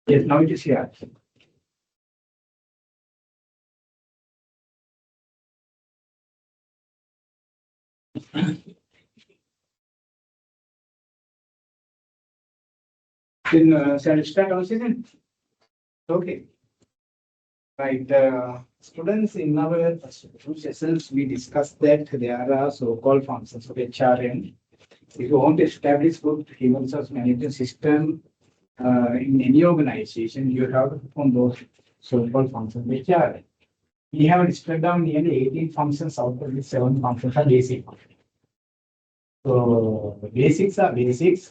Yes, now it is here. Then shall I start our session? Okay. Right. Students, in our two sessions, we discussed that there are so-called functions of HRM. If you want to establish good human resource management system in any organization, you have to perform those so-called functions of HRM. We have listed down nearly 18 functions out of the 7 functions are basic. So basics are basics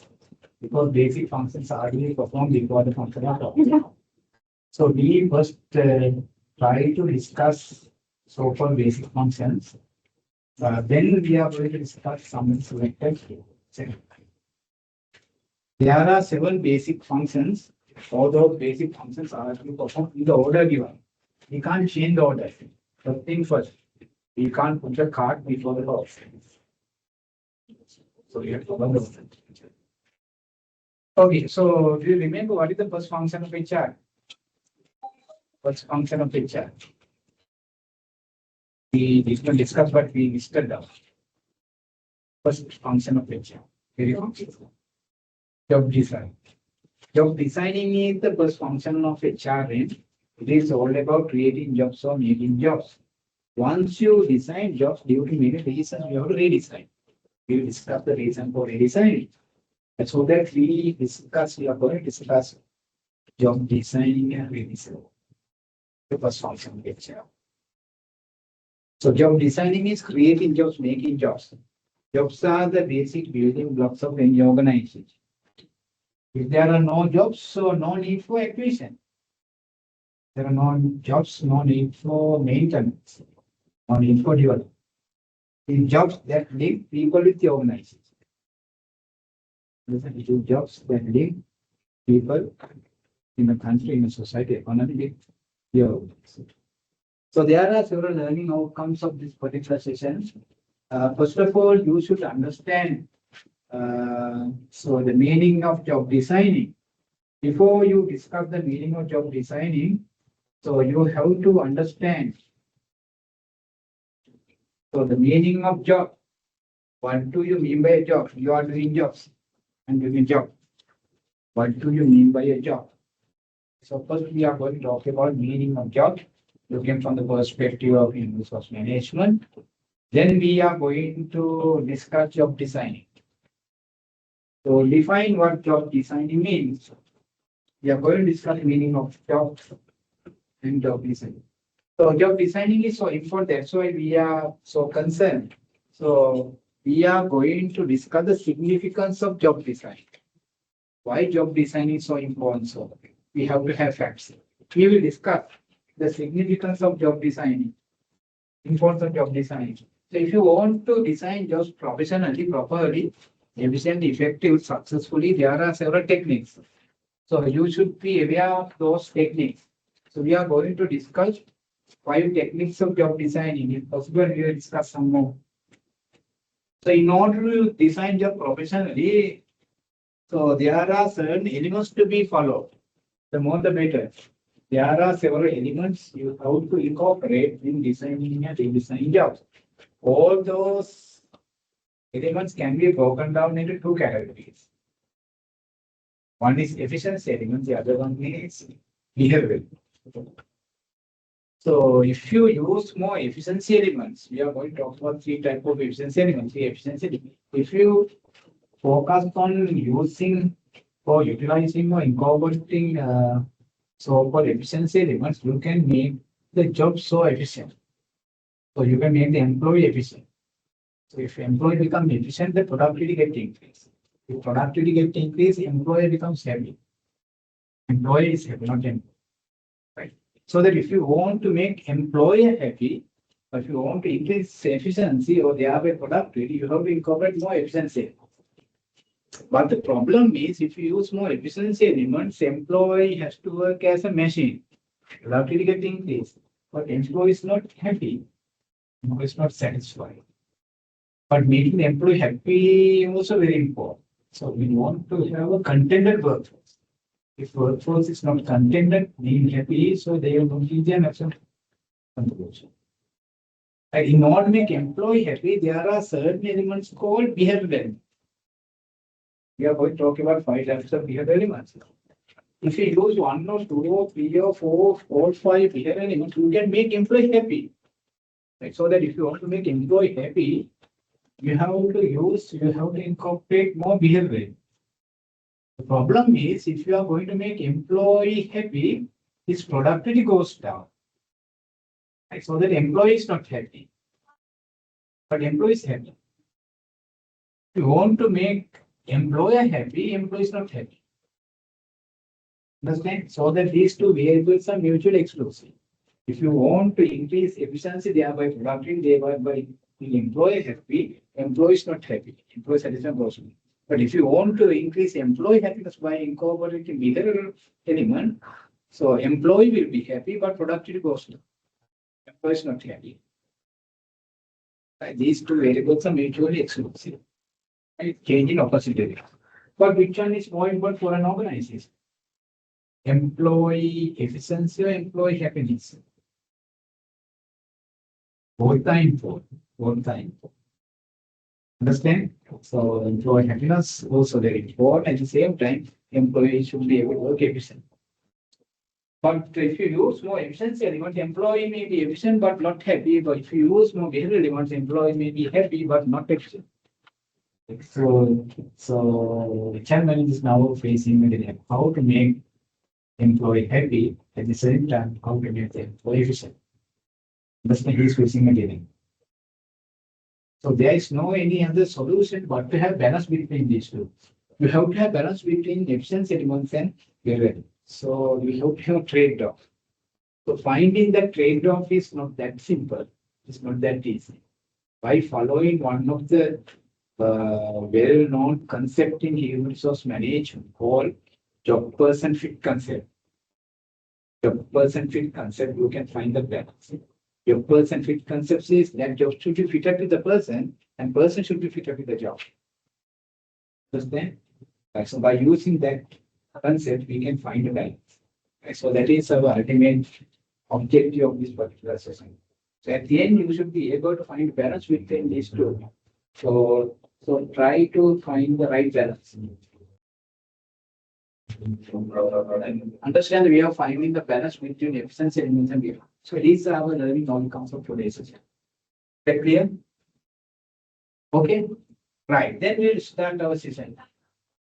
because basic functions are really performed before the function are performed. So we first try to discuss so-called basic functions. Then we are going to discuss some selected. There are several basic functions. All those basic functions are to be performed in the order given. We can't change the order. First thing first, we can't put the cart before the horse. So we have to follow the order. Okay, so do you remember what is the first function of HR? First function of HR. We didn't discuss, but we listed down. First function of HR. Very function. Job design. Job designing is the first function of HRM. It is all about creating jobs or making jobs. Once you design jobs due to many reasons, you have to redesign. We will discuss the reason for redesigning. And so that we are going to discuss job designing and redesigning. The first function of HR. So job designing is creating jobs, making jobs. Jobs are the basic building blocks of any organization. If there are no jobs, so no need for acquisition. There are no jobs, no need for maintenance, no need for development. In jobs that link people with the organization. Listen to jobs that link people in a country, in a society, economy with the organization. So there are several learning outcomes of this particular session. First of all, you should understand so the meaning of job designing. Before you discuss the meaning of job designing, so you have to understand. So the meaning of job. What do you mean by a job? You are doing jobs and doing a job. What do you mean by a job? So first we are going to talk about meaning of job, looking from the perspective of human resource management. Then we are going to discuss job designing. So define what job designing means. We are going to discuss the meaning of job and job designing. So job designing is so important. That's why we are so concerned. So we are going to discuss the significance of job design. Why job design is so important? So we have to have facts. We will discuss the significance of job designing, importance of job designing. So if you want to design jobs professionally, properly, efficient, effective, successfully, there are several techniques. So you should be aware of those techniques. So we are going to discuss 5 techniques of job designing. If possible, we will discuss some more. So in order to design job professionally, so there are certain elements to be followed. The more the better. There are several elements you have to incorporate in designing and redesigning jobs. All those elements can be broken down into 2 categories. One is efficiency element, the other one is behavior. So if you use more efficiency elements, we are going to talk about 3 types of efficiency elements. The efficiency, if you focus on using or utilizing or incorporating So for efficiency elements, you can make the job so efficient. So you can make the employee efficient. So if employee becomes efficient, the productivity gets increased. If productivity gets increased, employee becomes happy. Employee is happy, not employee. Right. So that if you want to make employee happy, or if you want to increase efficiency or thereby productivity, you have to incorporate more efficiency. But the problem is if you use more efficiency elements, employee has to work as a machine. Productivity gets increased, but employee is not happy. Employee is not satisfied. But making the employee happy is also very important. So we want to have a contented workforce. If workforce is not contented, being happy, so they will complete their national contribution. In order to make employee happy, there are certain elements called behavioral elements. We are going to talk about 5 types of behavioral elements. If you use 1 or 2 or 3 or 4 or 5 behavioral elements, you can make employee happy. Right? So that if you want to make employee happy, you have to incorporate more behavior. The problem is if you are going to make employee happy, his productivity goes down. Right? So that employee is not happy. But employee is happy. If you want to make employer happy, employee is not happy. Understand? So that these two variables are mutually exclusive. If you want to increase efficiency, thereby productivity, thereby making employee happy, employee is not happy. Employee satisfaction goes down. But if you want to increase employee happiness by incorporating behavioral element, so employee will be happy, but productivity goes down. Employee is not happy. These two variables are mutually exclusive. Changing opposite direction. But which one is more important for an organization? Employee efficiency or employee happiness? Both are important. Both are important. Understand? So employee happiness also very important. At the same time, employee should be able to work efficient. But if you use more efficiency elements, employee may be efficient but not happy. But if you use more behavioral elements, employee may be happy but not efficient. So the challenge is now facing again how to make employee happy at the same time how to make the employee efficient. That's what he's facing again. So there is no any other solution but to have balance between these two. You have to have balance between efficiency elements and behavior. So we have to have trade-off. So finding that trade-off is not that simple. It's not that easy. By following one of the well-known concept in human resource management called job person fit concept. Job person fit concept, you can find the balance. Job person fit concept says that job should be fitted with the person and person should be fitted with the job. Understand? Right, so by using that concept, we can find a balance. Right, so that is our ultimate objective of this particular session. So at the end, you should be able to find balance between these two. So try to find the right balance. Understand the way of finding the balance between efficiency elements and behavior. So these are our learning outcomes of today's session. Is that clear? Okay. Right. Then we'll start our session.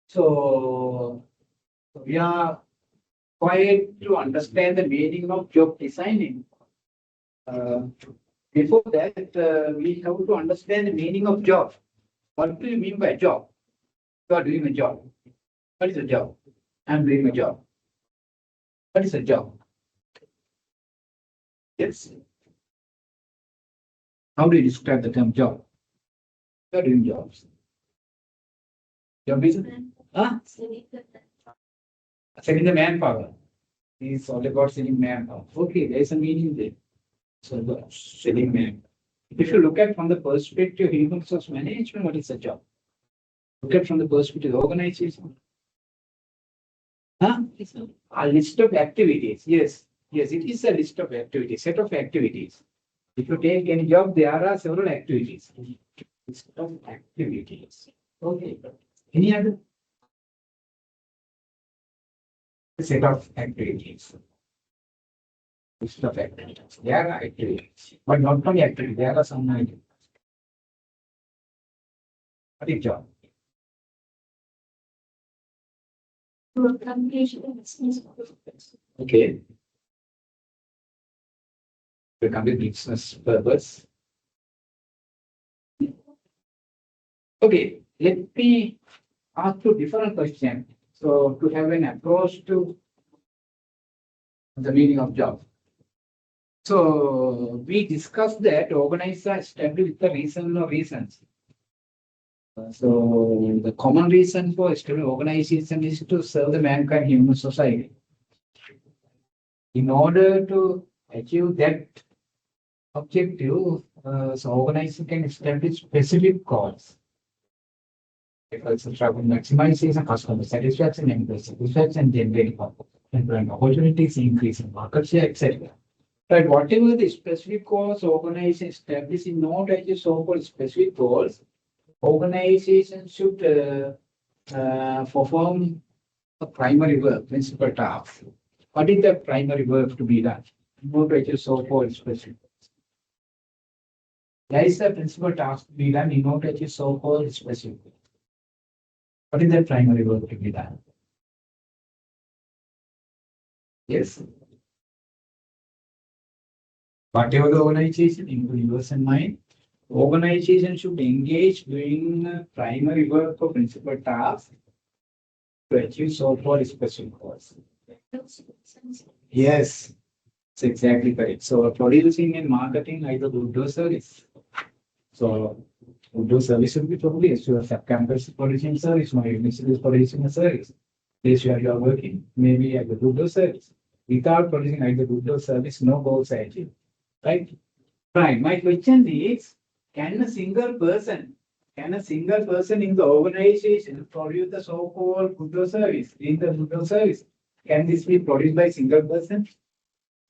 So we are quite to understand the meaning of job designing. Before that, we have to understand the meaning of job. What do you mean by job? You are doing a job. What is a job? I'm doing a job. What is a job? Yes. How do you describe the term job? You are doing jobs. Job is selling the manpower. It's all about selling manpower. Okay, there is a meaning there. So the selling manpower. If you look at from the perspective of human resource management, what is a job? Look at from the perspective of organization. A list of activities. Yes, it is a list of activities, set of activities. If you take any job, there are several activities. List of activities. Okay. Any other? Set of activities. List of activities. There are activities, but not only activities. There are some activities. What is job? Okay. Become a business purpose. Okay, let me ask you different question. So to have an approach to the meaning of job. So we discussed that organizers are established with the reason or reasons. So the common reason for establishing organization is to serve the mankind human society. In order to achieve that objective, so organization can establish specific goals. Because travel maximization, customer satisfaction, employee satisfaction, generating employment opportunities, increasing market share, etc. But whatever the specific goals organization establish in order to so-called specific goals, organization should perform a primary work, principal task. What is the primary work to be done in order to so-called specific? There is a principal task to be done in order to so-called specific. What is the primary work to be done? Yes. Whatever the organization, including yours and mine, organization should engage doing primary work for principal tasks to achieve so-called specific goals. Yes, it's exactly correct. So producing and marketing either good or service. So good or service should be produced. Your campus is producing service, my university is producing a service. Place where you are working, maybe either good or service. Without producing either good or service, no goals are achieved. Right? Right. My question is, can a single person in the organization produce the so-called good or service in the good or service? Can this be produced by a single person?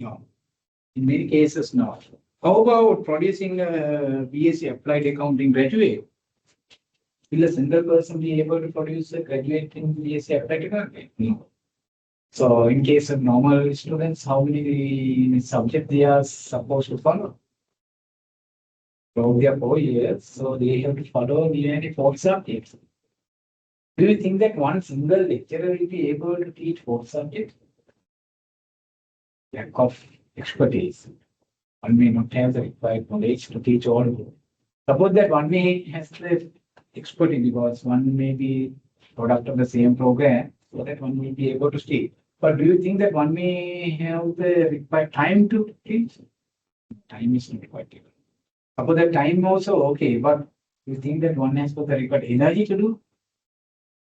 No. In many cases, not. How about producing a BSc applied accounting graduate? Will a single person be able to produce a graduate in BSc applied accounting? No. So in case of normal students, how many subjects they are supposed to follow? So they are 4 years, so they have to follow nearly 4 subjects. Do you think that one single lecturer will be able to teach 4 subjects? Lack of expertise. One may not have the required knowledge to teach all of them. Suppose that one may has the expertise because one may be product of the same program, so that one will be able to teach. But do you think that one may have the required time to teach? Time is not required. Suppose that time also okay, but you think that one has got the required energy to do?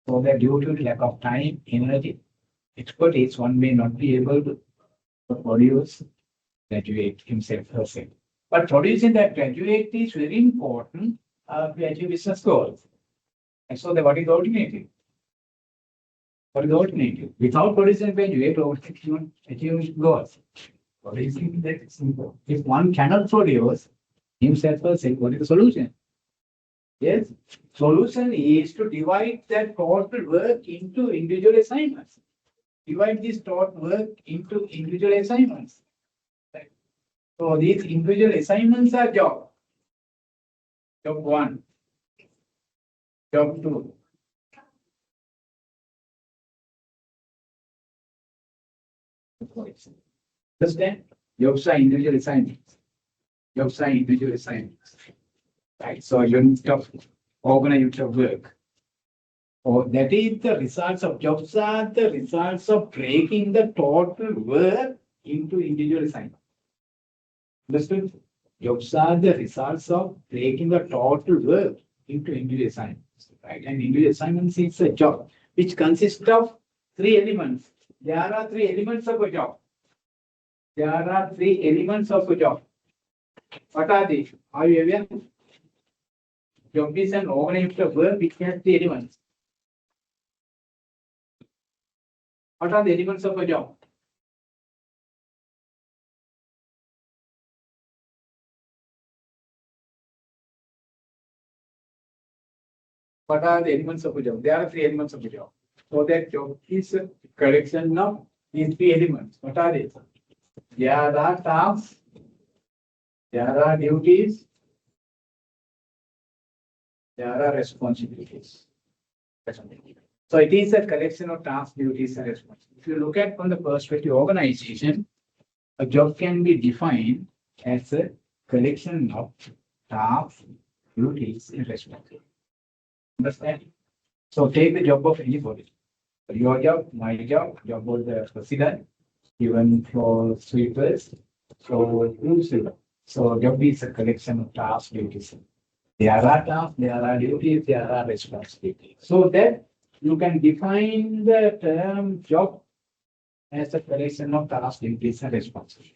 So that due to lack of time, energy, expertise, one may not be able to produce graduate himself herself. But producing that graduate is very important to achieve business goals. And so what is the alternative? What is the alternative? Without producing graduate, one cannot achieve goals. Producing that is simple. If one cannot produce himself herself, what is the solution? Yes, solution is to divide that total work into individual assignments. Divide this total work into individual assignments. Right. So these individual assignments are job. Job 1, job 2. Understand? Jobs are individual assignments. Jobs are individual assignments. Right. So unit of organize unit of work. Oh, that is the results of jobs are the results of breaking the total work into individual assignments. Understood? Jobs are the results of breaking the total work into individual assignments. Right? And individual assignments is a job which consists of 3 elements. There are 3 elements of a job. There are 3 elements of a job. What are they? Are you aware? Job is an organized work which has 3 elements. What are the elements of a job? What are the elements of a job? There are 3 elements of a job. So that job is a collection of these 3 elements. What are they? There are tasks, there are duties, there are responsibilities. So it is a collection of tasks, duties, and responsibilities. If you look at from the perspective of organization, a job can be defined as a collection of tasks, duties, and responsibilities. Understand? So take the job of anybody. Your job, my job of the president, even for sweepers. So so job is a collection of tasks, duties. There are tasks, there are duties, there are responsibilities. So that you can define the term job as a collection of tasks, duties, and responsibilities.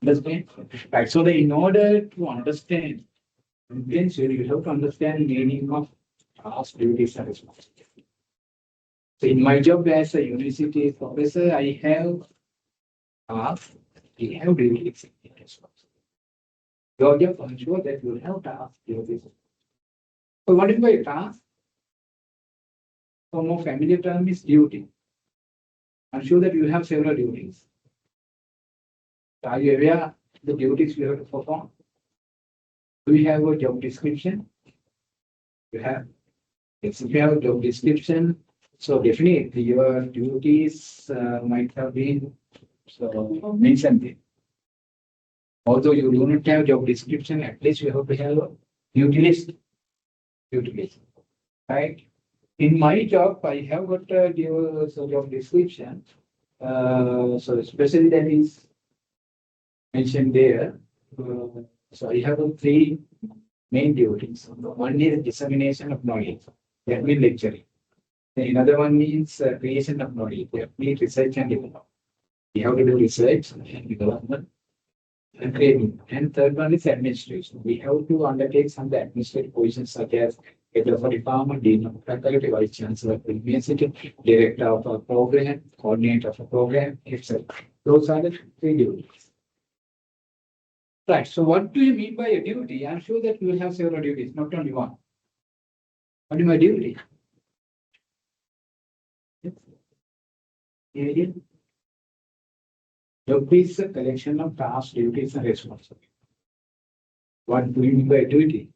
Understand? Right. So in order to understand intention, you have to understand the meaning of tasks, duties, and responsibilities. So in my job as a university professor, I have tasks, we have duties, and responsibilities. Your job ensure that you have tasks, duties. So what is my task? So more familiar term is duty. Ensure that you have several duties. Are you aware the duties you have to perform? Do you have a job description? You have. Yes, if you have a job description, so definitely your duties might have been mentioned there. Although you do not have job description, at least you have to have a duty list. Duty list, right? In my job, I have got a job description. So especially that is mentioned there. So I have three main duties. One is dissemination of knowledge, that means lecturing. Then another one means creation of knowledge, that means research and development. We have to do research and development and training. And third one is administration. We have to undertake some of the administrative positions such as head of a department, dean of faculty, vice chancellor of the university, director of a program, coordinator of a program, etc. Those are the three duties. Right. So what do you mean by a duty? I'm sure that you will have several duties, not only one. What is my duty? Area. Job is a collection of tasks, duties, and responsibilities. What do you mean by duty?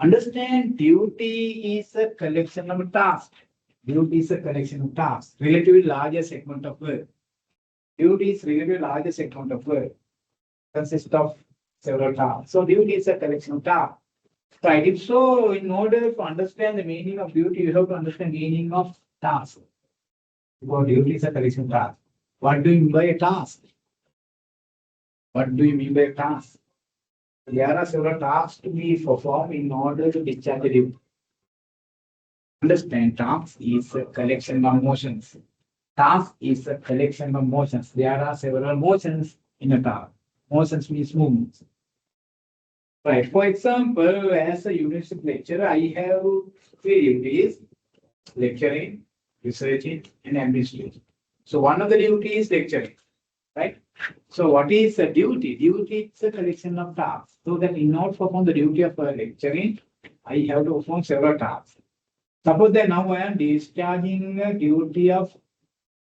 Understand, duty is a collection of tasks. Duty is a collection of tasks, relatively larger segment of work. Duty is relatively larger segment of work, consists of several tasks. So duty is a collection of tasks. Right. If so, in order to understand the meaning of duty, you have to understand the meaning of task. Because duty is a collection of tasks. What do you mean by a task? What do you mean by a task? There are several tasks to be performed in order to discharge a duty. Understand, task is a collection of motions. Task is a collection of motions. There are several motions in a task. Motions means movements. Right. For example, as a university lecturer, I have three duties: lecturing, researching, and administration. So one of the duties is lecturing, right? So what is a duty? Duty is a collection of tasks. So that in order to perform the duty of lecturing, I have to perform several tasks. Suppose that now I am discharging a duty of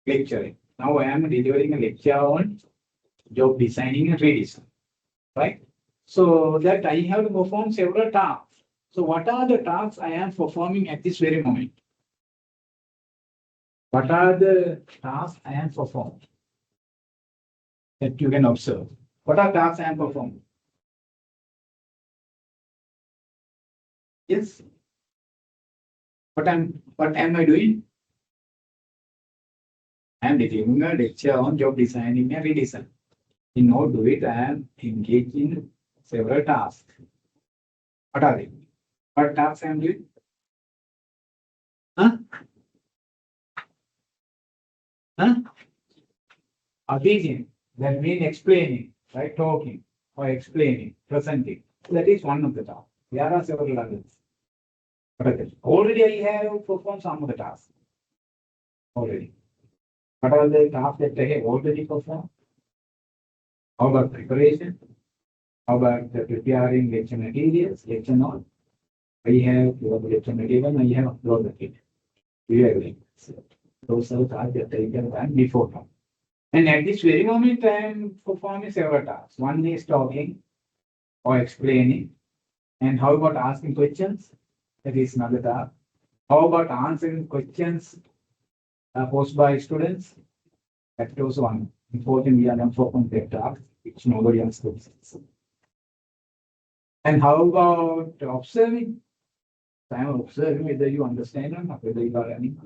lecturing. Now I am delivering a lecture on job designing and redesign, right? So that I have to perform several tasks. So what are the tasks I am performing at this very moment? What are the tasks I am performing? That you can observe. What are tasks I am performing? Yes. What am I doing? I am delivering a lecture on job designing and redesign. In order to do it, I am engaged in several tasks. What are they? What tasks I am doing? Huh? Huh? Teaching. That means explaining, right? Talking or explaining, presenting. That is one of the tasks. There are several others. Already I have performed some of the tasks. Already. What are the tasks that I have already performed? How about preparation? How about the preparing lecture materials, lecture notes? I have your lecture material, I have uploaded it. We are doing those are the tasks that I have done before now. And at this very moment, I am performing several tasks. One is talking or explaining. And how about asking questions? That is another task. How about answering questions posed by students? That was one important we are not focusing the task, which nobody else does. And how about observing? I am observing whether you understand or not, whether you are learning.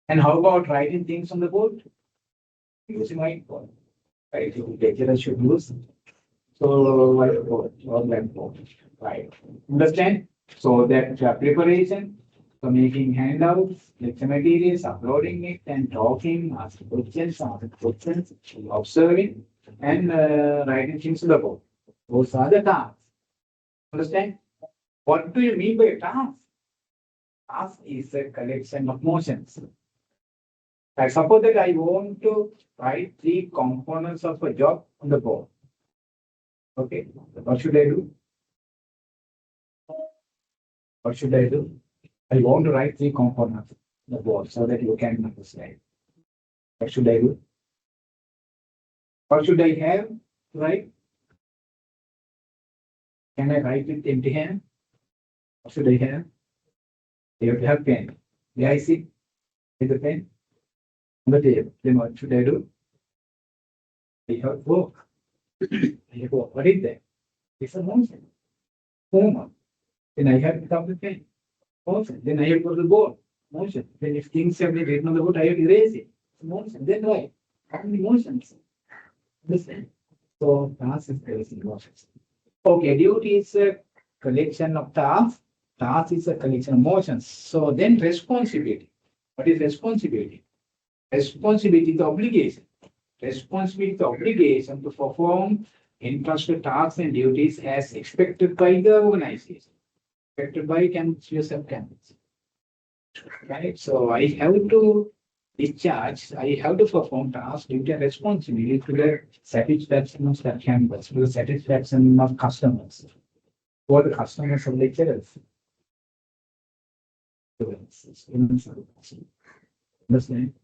And how about writing things on the board? Using whiteboard. Right, you lecturer should use. So whiteboard or blackboard. Right. Understand? So that preparation, so making handouts, lecture materials, uploading it, and talking, asking questions, observing, and writing things on the board. Those are the tasks. Understand? What do you mean by a task? Task is a collection of motions. I suppose that I want to write three components of a job on the board. Okay, what should I do? What should I do? I want to write three components on the board so that you can understand. What should I do? What should I have to write? Can I write with empty hand? What should I have? You have to have pen. May I see with the pen on the table? Then what should I do? I have work. I have work. What is that? It's a motion. Homework. Then I have to come the pen. Motion. Then I have to go to the board. Motion. Then if things have been written on the board, I have to erase it. Motion. Then write. How many motions? Understand? So task is erasing motions. Okay, duty is a collection of tasks. Task is a collection of motions. So then responsibility. What is responsibility? Responsibility is the obligation. Responsibility is the obligation to perform entrusted tasks and duties as expected by the organization. Expected by can yourself candidates. Right? So I have to discharge, I have to perform tasks, duty and responsibility to the satisfaction of that campus, to the satisfaction of customers, for the customers of lecturers. Understand?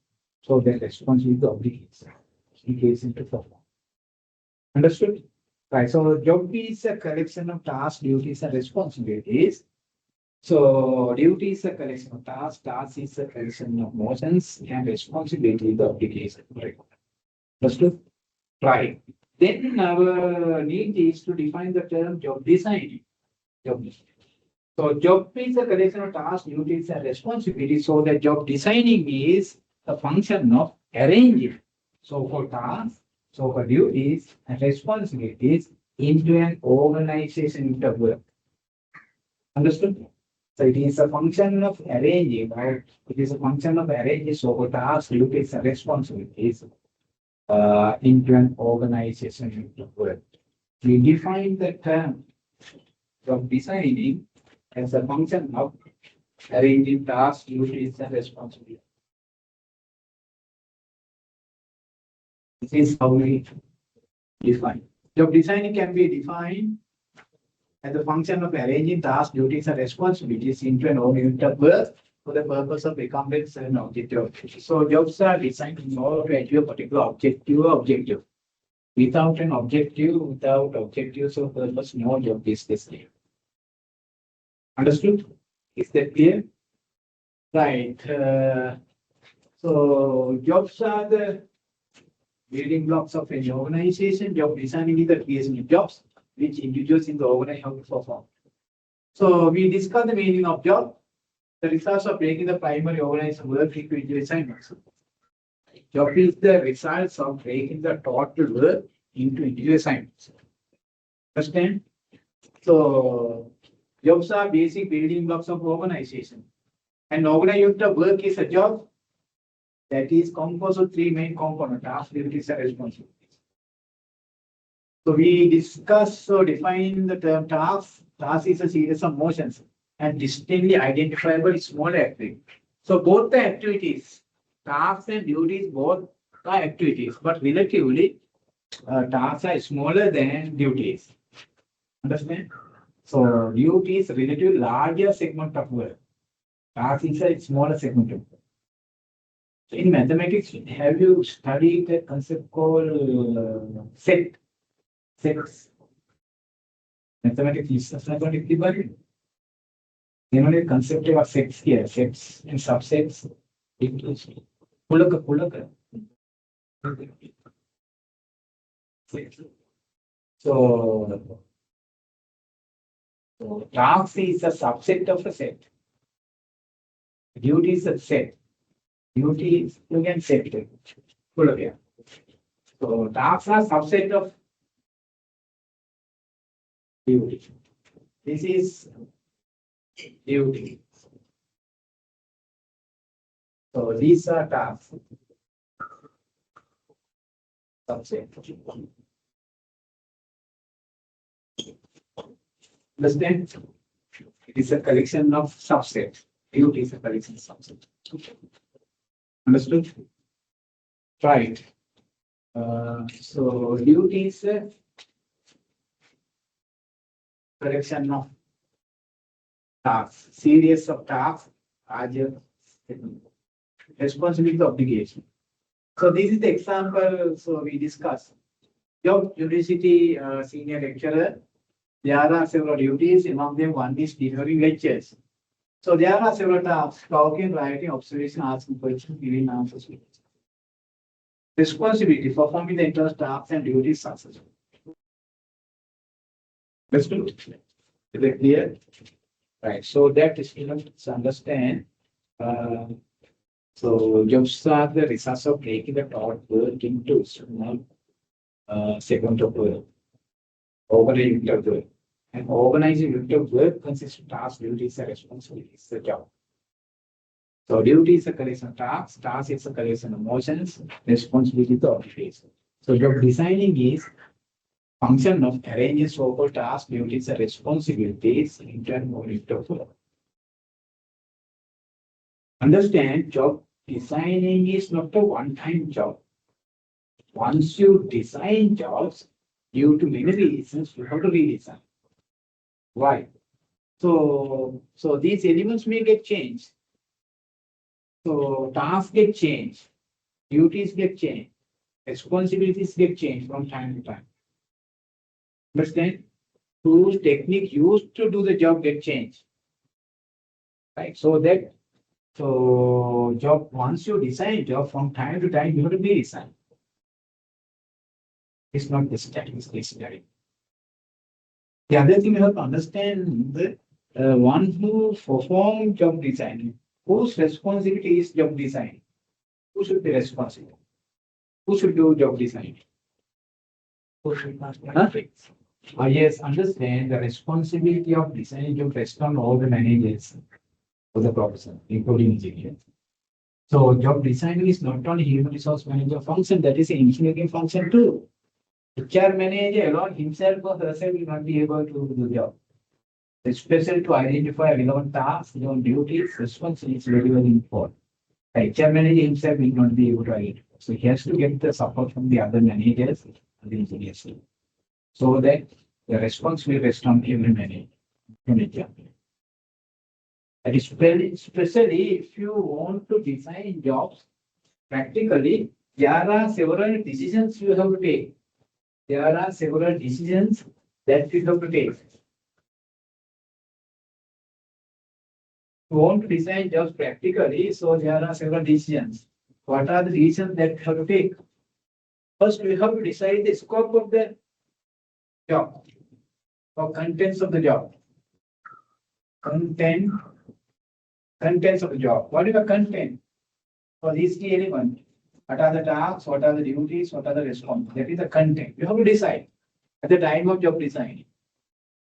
So the responsibility is the obligation to perform. Understood? Right. So job is a collection of tasks, duties, and responsibilities. So duty is a collection of tasks, task is a collection of motions, and responsibility is the obligation. Right. Understood? Right. Then our need is to define the term job design. Job design. So job is a collection of tasks, duties, and responsibilities. So the job designing is the function of arranging. So for tasks, so for duties and responsibilities into an organization of work. Understood? So it is a function of arranging, right? It is a function of arranging. So for tasks, duties, and responsibilities into an organization of work. We define the term job designing as a function of arranging tasks, duties, and responsibilities. This is how we define. Job designing can be defined as a function of arranging tasks, duties, and responsibilities into an organization of work for the purpose of accomplishing an objective. So jobs are designed in order to achieve a particular objective. Without an objective, without objectives of purpose, no job is there. Understood? Is that clear? Right. So jobs are the building blocks of any organization. Job designing is the creation of jobs which individuals in the organization have to perform. So we discuss the meaning of job, the results of breaking the primary organization work into individual assignments. Job is the results of breaking the total work into individual assignments. Understand? So jobs are basic building blocks of organization. And organization of work is a job that is composed of three main components: tasks, duties, and responsibilities. So we discuss or define the term task. Task is a series of motions and distinctly identifiable small activity. So both the activities, tasks and duties, both are activities, but relatively tasks are smaller than duties. Understand? So duty is relatively larger segment of work. Task is a smaller segment of work. So in mathematics, have you studied a concept called sets? Mathematics is mathematics. Generally, concept of sets here, sets and subsets. Pulaka. So, task is a subset of a set. Duty is a set. Duty is you can set it. Pulaka. So, tasks are subset of duty. This is duty. So, these are tasks. Subset. Understand? It is a collection of subsets. Duty is a collection of subsets. Understood? Right. So duty is a collection of tasks, series of tasks, responsibility, obligation. So this is the example. So we discuss job university senior lecturer. There are several duties. Among them, one is delivering lectures. So there are several tasks: talking, writing, observation, asking questions, giving answers. Responsibility: performing the entire tasks and duties successfully. Understood? Is it clear? Right. So that is enough to understand. So jobs are the results of breaking the thought work into small segment of work. Organizing unit of work. And organizing unit of work consists of tasks, duties, and responsibilities. The job. So duty is a collection of tasks, task is a collection of motions, responsibility is the obligation. So job designing is function of arranging so-called tasks, duties, and responsibilities into an unit of work. Understand, job designing is not a one-time job. Once you design jobs, due to many reasons, you have to redesign. Why? So these elements may get changed. So tasks get changed, duties get changed, responsibilities get changed from time to time. Understand? Tools, technique used to do the job get changed. Right? So job, once you design job from time to time, you have to redesign. It's not the static, it's static. The other thing you have to understand, the one who perform job design, whose responsibility is job design? Who should be responsible? Who should do job design? Who should not? Yes, understand the responsibility of designing job rests on all the managers of the profession, including engineers. So job designing is not only human resource manager function, that is an engineering function too. HR manager alone himself or herself will not be able to do the job. It's special to identify relevant tasks, relevant duties, responsibilities very, very important. The HR manager himself will not be able to identify. So he has to get the support from the other managers and the engineers. So that the response will rest on every manager. And especially if you want to design jobs practically, there are several decisions you have to take. There are several decisions that you have to take. You want to design jobs practically, so there are several decisions. What are the decisions that you have to take? First, we have to decide the scope of the job or contents of the job. Contents of the job. What is the content for these key elements? What are the tasks? What are the duties? What are the responsibilities? That is the content. You have to decide at the time of job design.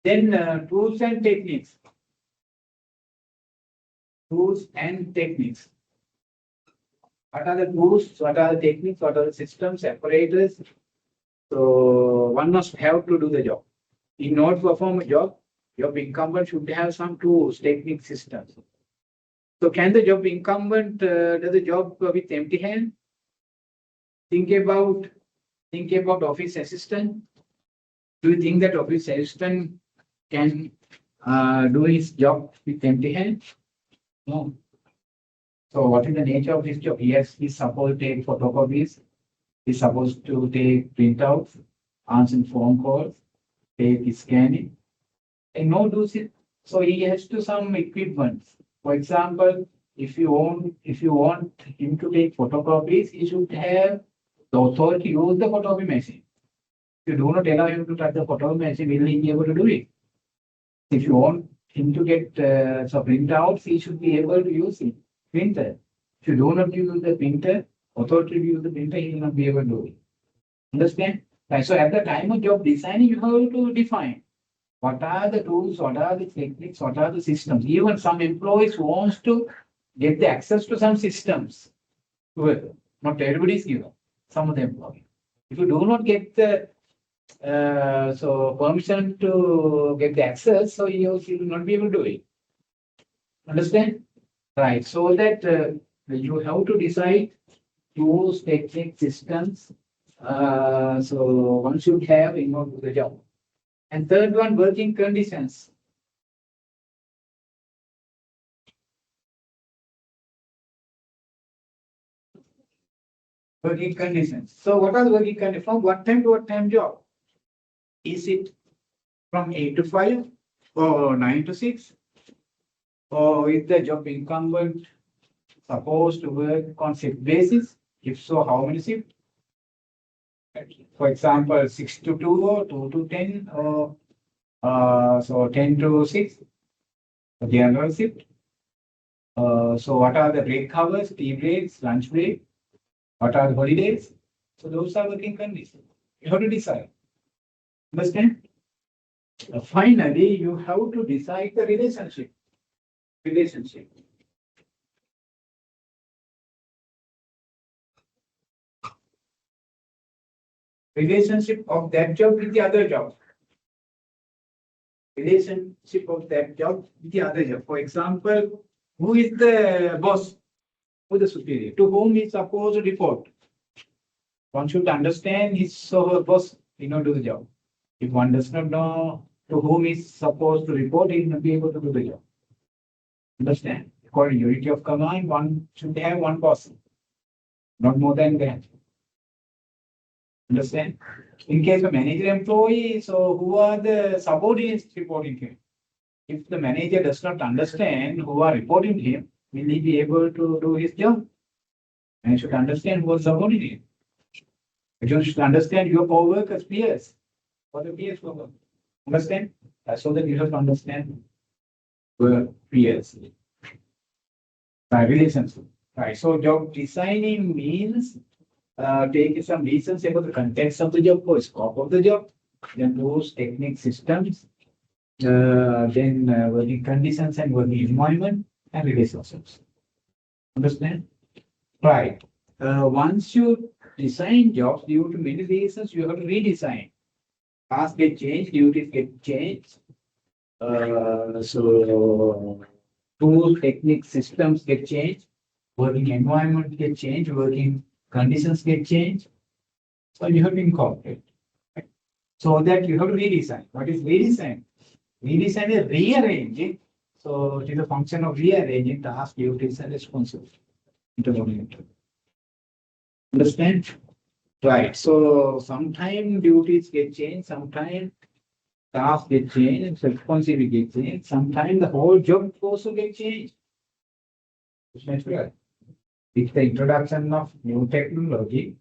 Then tools and techniques. Tools and techniques. What are the tools? What are the techniques? What are the systems, apparatus? So one must have to do the job. In order to perform a job, your incumbent should have some tools, techniques, systems. So can the job incumbent do the job with empty hand? Think about office assistant. Do you think that office assistant can do his job with empty hand? No. So what is the nature of his job? Yes, he's supposed to take photocopies. He's supposed to take printouts, answer phone calls, take scanning. And no do So he has to some equipment. For example, if you want him to take photocopies, he should have the authority to use the photocopy machine. If you do not allow him to touch the photocopy machine, will he be able to do it? If you want him to get some printouts, he should be able to use it. Printer. If you do not use the printer, authority to use the printer, he will not be able to do it. Understand? Right. So at the time of job designing, you have to define what are the tools, what are the techniques, what are the systems. Even some employees wants to get the access to some systems. Well, not everybody is given. Some of the employees. If you do not get the permission to get the access, so you will not be able to do it. Understand? Right. So that you have to decide tools, techniques, systems. So one should have in order to do the job. And third one, working conditions. Working conditions. So what are the working conditions? From what time to what time job? Is it from 8 to 5 or 9 to 6? Or is the job incumbent supposed to work on shift basis? If so, how many shifts? For example, 6 to 2 or 2 to 10 or so 10 to 6, the general shift. So what are the break hours, tea breaks, lunch break? What are the holidays? So those are working conditions. You have to decide. Understand? Finally, you have to decide the relationship. Relationship. Relationship of that job with the other job. Relationship of that job with the other job. For example, who is the boss? Who is the superior? To whom is supposed to report? One should understand his or her boss in order to do the job. If one does not know to whom is supposed to report, he will not be able to do the job. Understand? According to unity of command, one should have one person, not more than that. Understand? In case of manager employee, so who are the subordinates reporting to him? If the manager does not understand who are reporting to him, will he be able to do his job? And you should understand who is subordinate. You should understand your co-workers, peers, what the peers co-work. Understand? So that you have to understand the peers. Relationship. Right. So job designing means taking some reasons about the context of the job or scope of the job, then those technique systems, then working conditions and working environment and relationships. Understand? Right. Once you design jobs due to many reasons, you have to redesign. Tasks get changed, duties get changed. So tools, techniques, systems get changed, working environment get changed, working conditions get changed. So you have to incorporate. Right? So that you have to redesign. What is redesign? Redesign is rearranging. So it is a function of rearranging tasks, duties, and responsibilities. Understand? Right. So sometimes duties get changed, sometimes tasks get changed, responsibility get changed, sometimes the whole job also get changed. It's natural. With the introduction of new technology,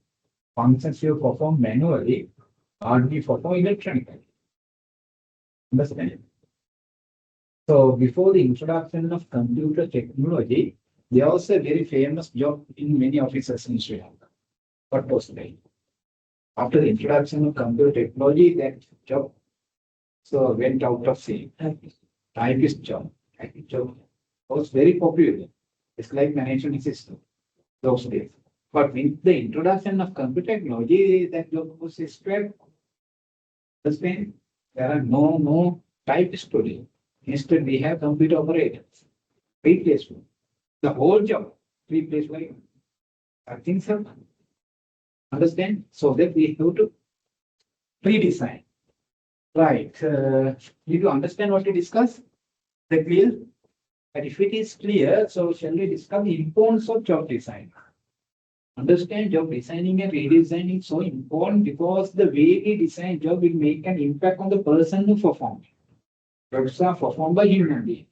functions you perform manually are be performed electronically. Understand? So before the introduction of computer technology, there was a very famous job in many offices in Sri Lanka. What was that? After the introduction of computer technology, that job went out of scene. Typist job. Typist job was very popular. It's like management system those days. But with the introduction of computer technology, that job was spread. Understand? There are no typists today. Instead, we have computer operators. Replacement. The whole job replaced by I think so. Understand? So that we have to redesign. Right. Did you understand what we discussed? That clear? But if it is clear, so shall we discuss the importance of job design? Understand job designing and redesigning is so important because the way we design job will make an impact on the person who performs. Jobs are performed by human beings.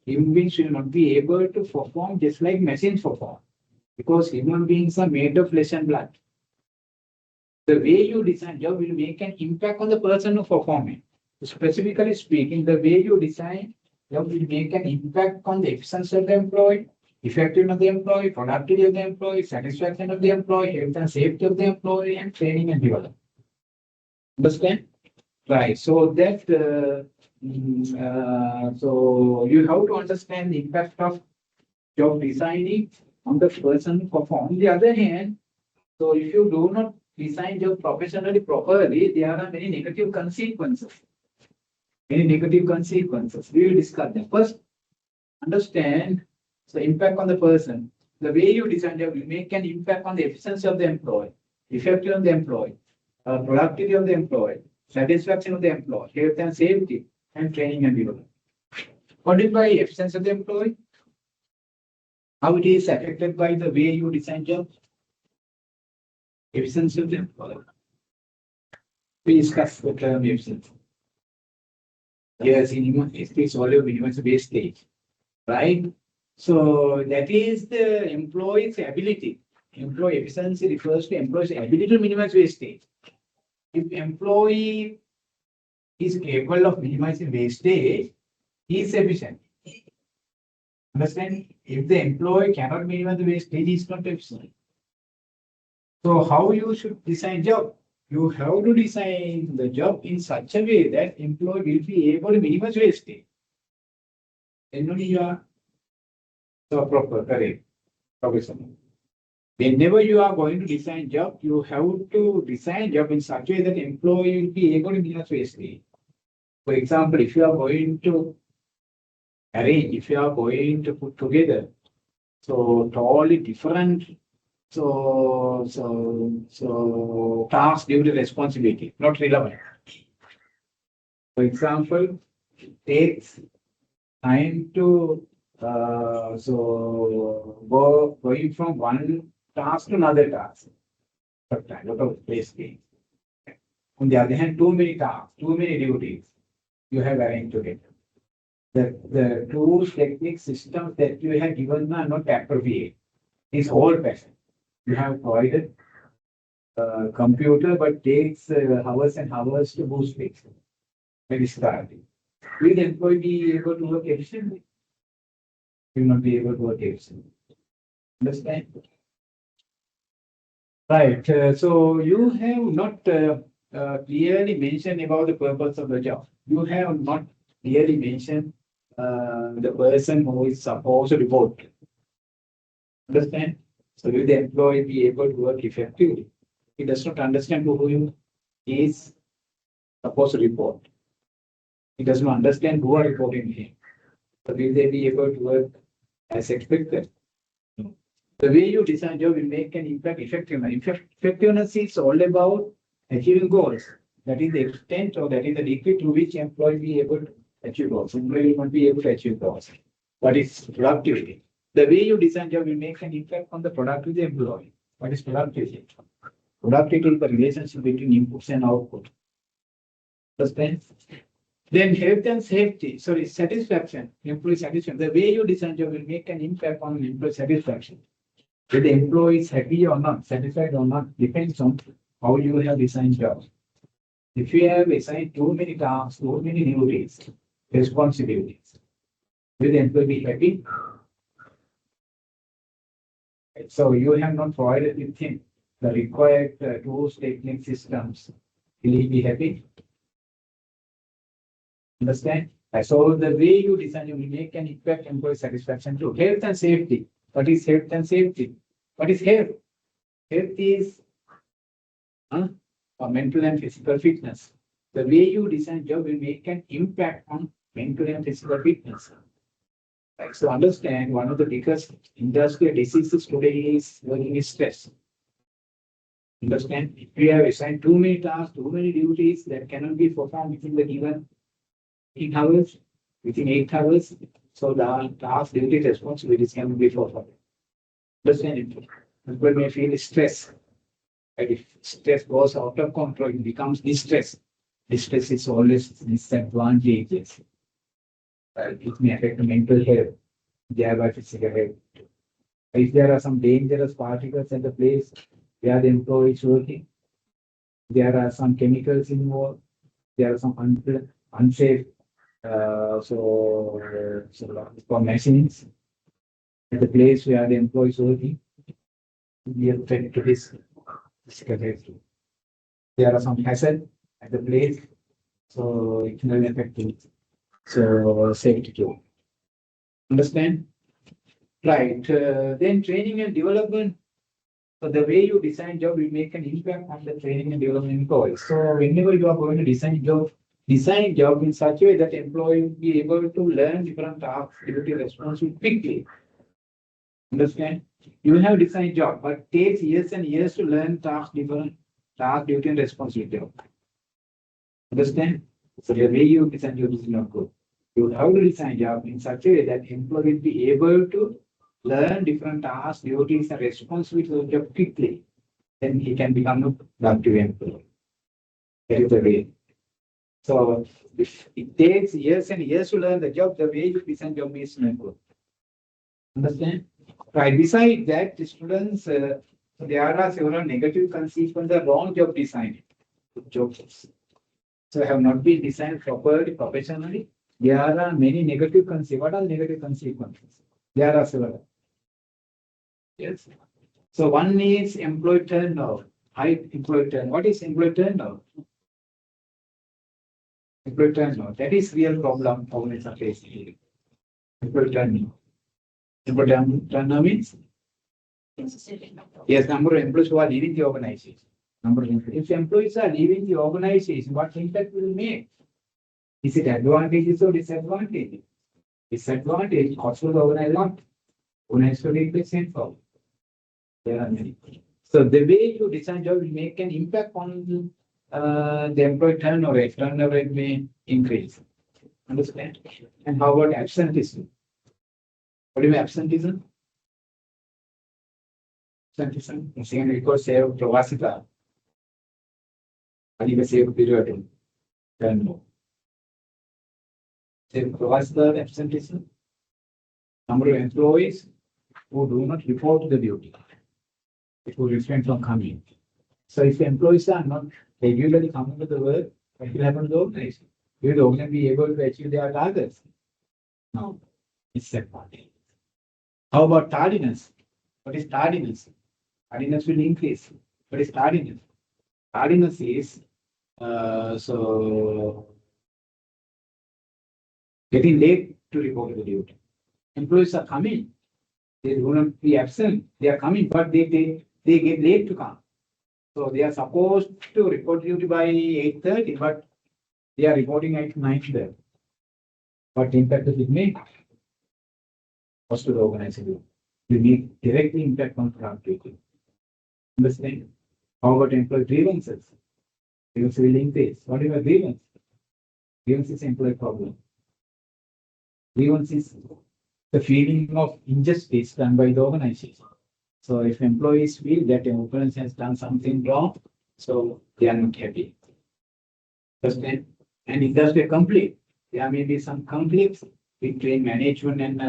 Human beings will not be able to perform just like machines perform, because human beings are made of flesh and blood. The way you design job will make an impact on the person who perform it. Specifically speaking, the way you design job will make an impact on the efficiency of the employee, effectiveness of the employee, productivity of the employee, satisfaction of the employee, health and safety of the employee, and training and development. Understand? Right. So that so you have to understand the impact of job designing on the person who perform. On the other hand, so if you do not design job professionally properly, there are many negative consequences. Many negative consequences. We will discuss them. First, understand the impact on the person. The way you design job will make an impact on the efficiency of the employee, effectiveness of the employee, productivity of the employee, satisfaction of the employee, health and safety, and training and development. What is by efficiency of the employee? How it is affected by the way you design job? Efficiency of the employee. We discuss the term efficiency. Yes, it speaks only of minimum wastage, right? So that is the employee's ability. Employee efficiency refers to employee's ability to minimize wastage. If employee is capable of minimizing wastage, he is efficient. Understand? If the employee cannot minimize the wastage, he is not efficient. So how you should design job? You have to design the job in such a way that employee will be able to minimize wastage. Then only you are so proper, correct, professional. Whenever you are going to design job, you have to design job in such a way that employee will be able to minimize wastage. For example, if you are going to arrange, if you are going to put together, so totally different, task, duty, responsibility, not relevant. For example, it takes time to going from one task to another task. A lot of place gain. On the other hand, too many tasks, too many duties you have arranged together. The tools, techniques, systems that you have given are not appropriate. It's old fashioned. You have provided a computer, but takes hours and hours to boost it. Maybe starting. Will the employee be able to work efficiently? Will not be able to work efficiently. Understand? Right. So you have not clearly mentioned about the purpose of the job. You have not clearly mentioned the person who is supposed to report. Understand? So will the employee be able to work effectively? He does not understand who he is supposed to report. He does not understand who are reporting him. So will they be able to work as expected? The way you design job will make an impact effectiveness. Effectiveness is all about achieving goals. That is the extent or that is the degree to which employee will be able to achieve goals. Employee will not be able to achieve goals. What is productivity? The way you design job will make an impact on the productivity of the employee. What is productivity? Productivity is the relationship between inputs and output. Understand? Then health and safety, satisfaction, employee satisfaction. The way you design job will make an impact on employee satisfaction. Whether the employee is happy or not, satisfied or not, depends on how you have designed jobs. If you have assigned too many tasks, too many duties, responsibilities, will the employee be happy? So you have not provided with him the required tools, techniques, systems. Will he be happy? Understand? So the way you design, you will make an impact employee satisfaction too. Health and safety. What is health and safety? What is health? Health is mental and physical fitness. The way you design job will make an impact on mental and physical fitness. Right. So understand, one of the biggest industrial diseases today is working stress. Understand? If we have assigned too many tasks, too many duties that cannot be performed within the given 8 hours, within 8 hours, so the task, duty, responsibilities cannot be performed. Understand it? People may feel stress. And if stress goes out of control, it becomes distress. Distress is always disadvantageous. It may affect mental health, thereby physical health. If there are some dangerous particles at the place where the employee is working, there are some chemicals involved, there are some unsafe for machines at the place where the employee is working, we are threat to this physical health. There are some hazard at the place, so it can affect it. So safety too. Understand? Right. Then training and development. So the way you design job will make an impact on the training and development employees. So whenever you are going to design job in such a way that employee will be able to learn different tasks, duty, responsibility quickly. Understand? You have designed job, but takes years and years to learn different task, duty, and responsibility. Understand? So the way you design job is not good. You have to design job in such a way that employee will be able to learn different tasks, duties, and responsibilities of the job quickly. Then he can become a productive employee. That is the way. So if it takes years and years to learn the job, the way you design job is not good. Understand? Right. Besides that, the students, there are several negative consequences of wrong job design. Jobs. So have not been designed properly, professionally. There are many negative consequences. What are negative consequences? There are several. Yes. So one is employee turnover. High employee turnover. What is employee turnover? Employee turnover. That is real problem organizations are facing. Employee turnover. Employee turnover means? Yes, number of employees who are leaving the organization. Number of employees. If employees are leaving the organization, what impact will it make? Is it advantages or disadvantages? Disadvantage, cost for the organization. Organization will be same problem. There are many. So the way you design job will make an impact on the employee turnover rate. Turnover rate may increase. Understand? And how about absenteeism? What do you mean absenteeism? Absenteeism. Second, because they have Pravasita. And you can save period. Turnover. Save Pravasita absenteeism. Number of employees who do not report to the duty. It will refrain from coming. So if the employees are not regularly coming to the work, what will happen to the organization? Will the organization be able to achieve their targets? No. It's that part. How about tardiness? What is tardiness? Tardiness will increase. What is tardiness? Tardiness is getting late to report to the duty. Employees are coming. They will not be absent. They are coming, but they get late to come. So they are supposed to report duty by 8:30, but they are reporting at 9:30. What impact does it make? Cost to the organization. You need directly impact on productivity. Understand? How about employee grievances? Grievance will increase. What is a grievance? Grievance is employee problem. Grievance is the feeling of injustice done by the organization. So if employees feel that an organization has done something wrong, so they are not happy. Understand? And industry complete. There may be some conflicts between management and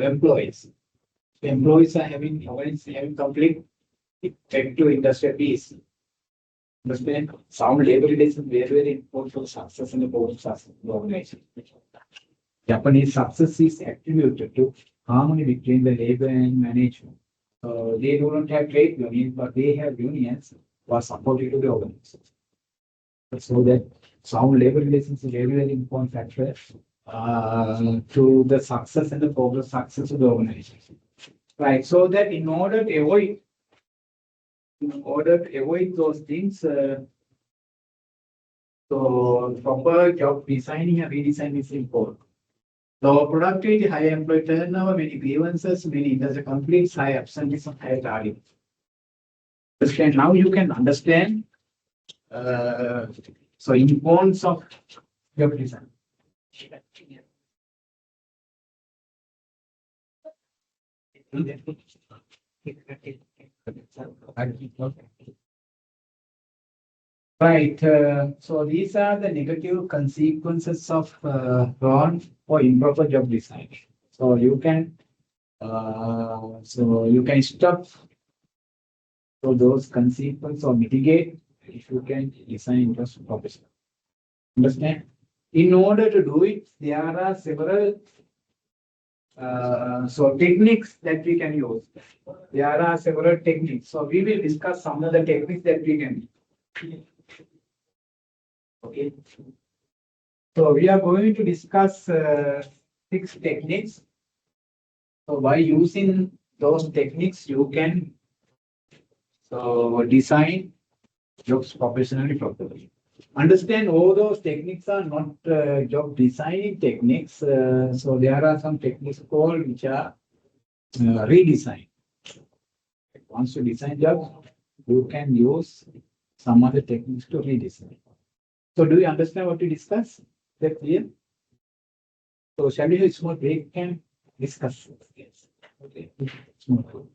employees. If employees are having conflict, it affects to industrial peace. Understand? Sound labor relations very, very important for success and the success of the organization. Japanese success is attributed to harmony between the labor and management. They do not have trade unions, but they have unions who are supportive to the organization. So that sound labor relations is very, very important factor to the success and the progress success of the organization. Right. So that in order to avoid those things, so proper job designing and redesign is important. Lower productivity, high employee turnover, many grievances, many industry conflicts, high absenteeism, high target. Now you can understand so importance of job design. Right. So these are the negative consequences of wrong or improper job design. So you can stop so those consequences or mitigate if you can design just professional. Understand? In order to do it, there are several techniques that we can use. There are several techniques. So we will discuss some of the techniques that we can use. Okay. So we are going to discuss 6 techniques. So by using those techniques, you can design jobs professionally properly. Understand all those techniques are not job designing techniques. So there are some techniques called which are redesign. Once you design jobs, you can use some other techniques to redesign. So do you understand what we discuss? Is that clear? So shall we have a small break and discuss? Yes. Okay. Small break.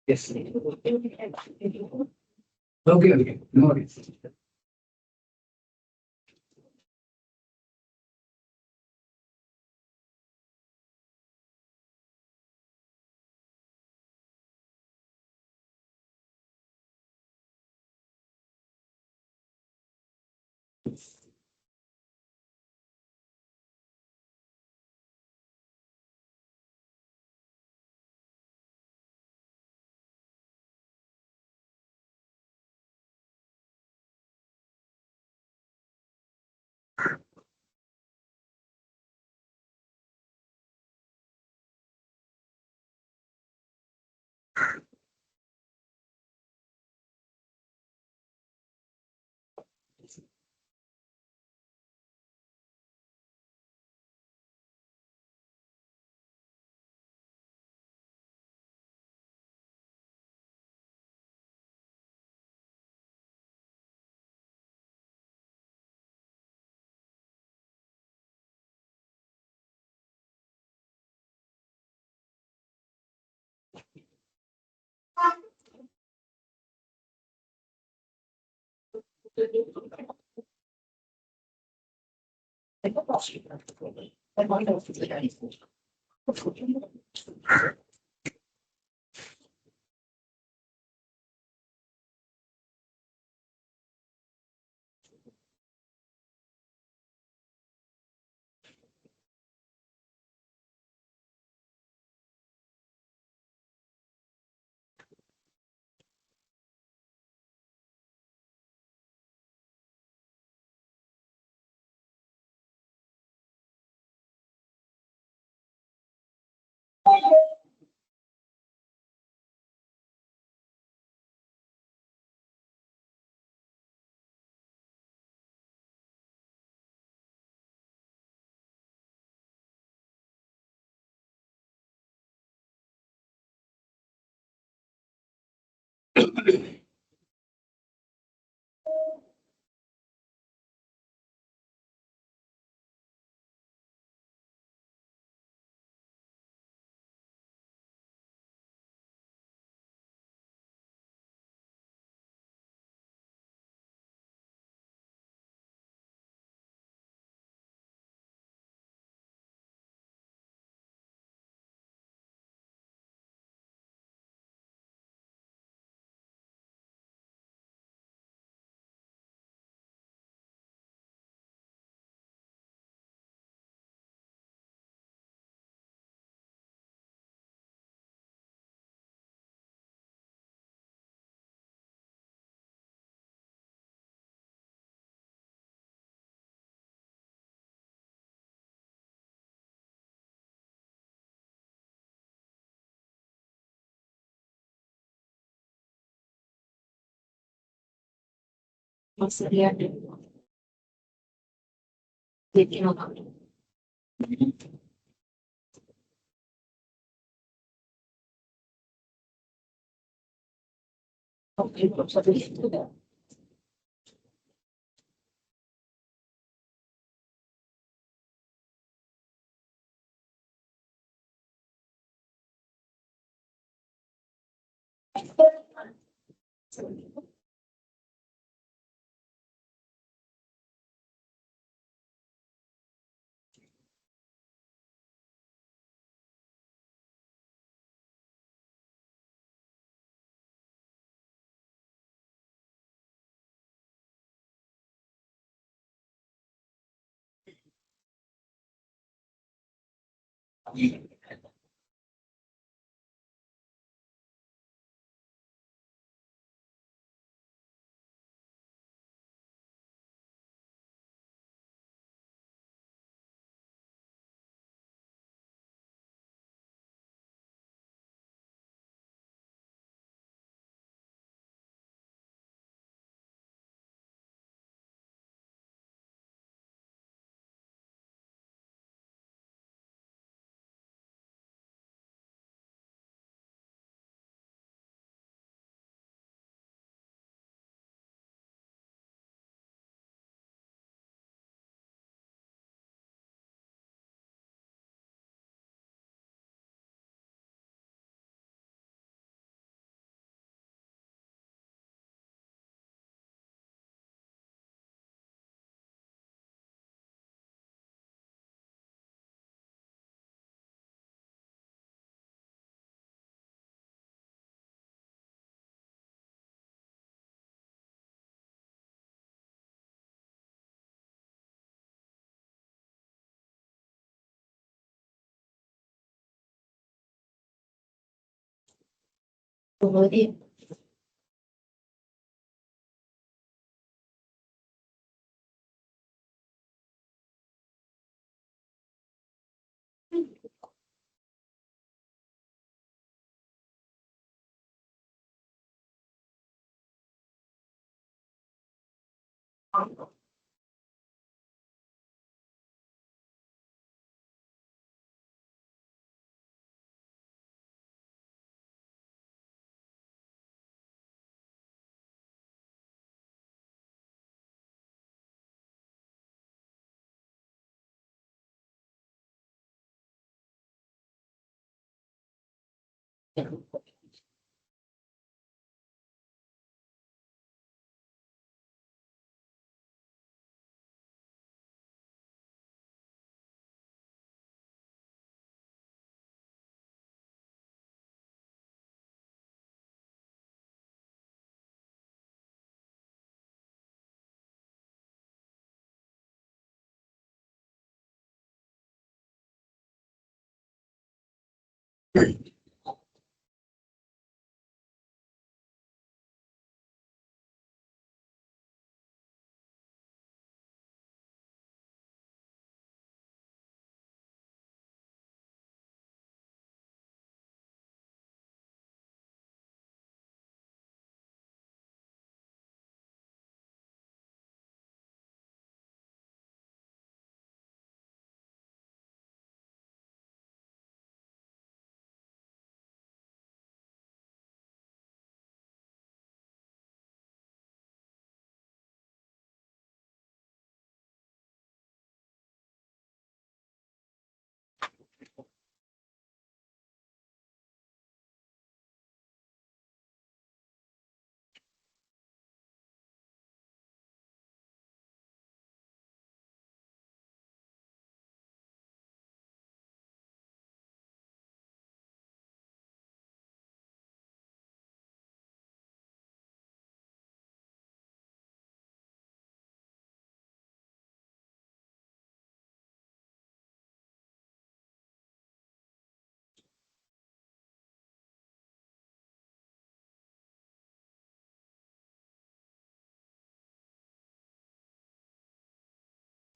Yes. Okay, okay. No worries.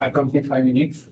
I complete 5 minutes.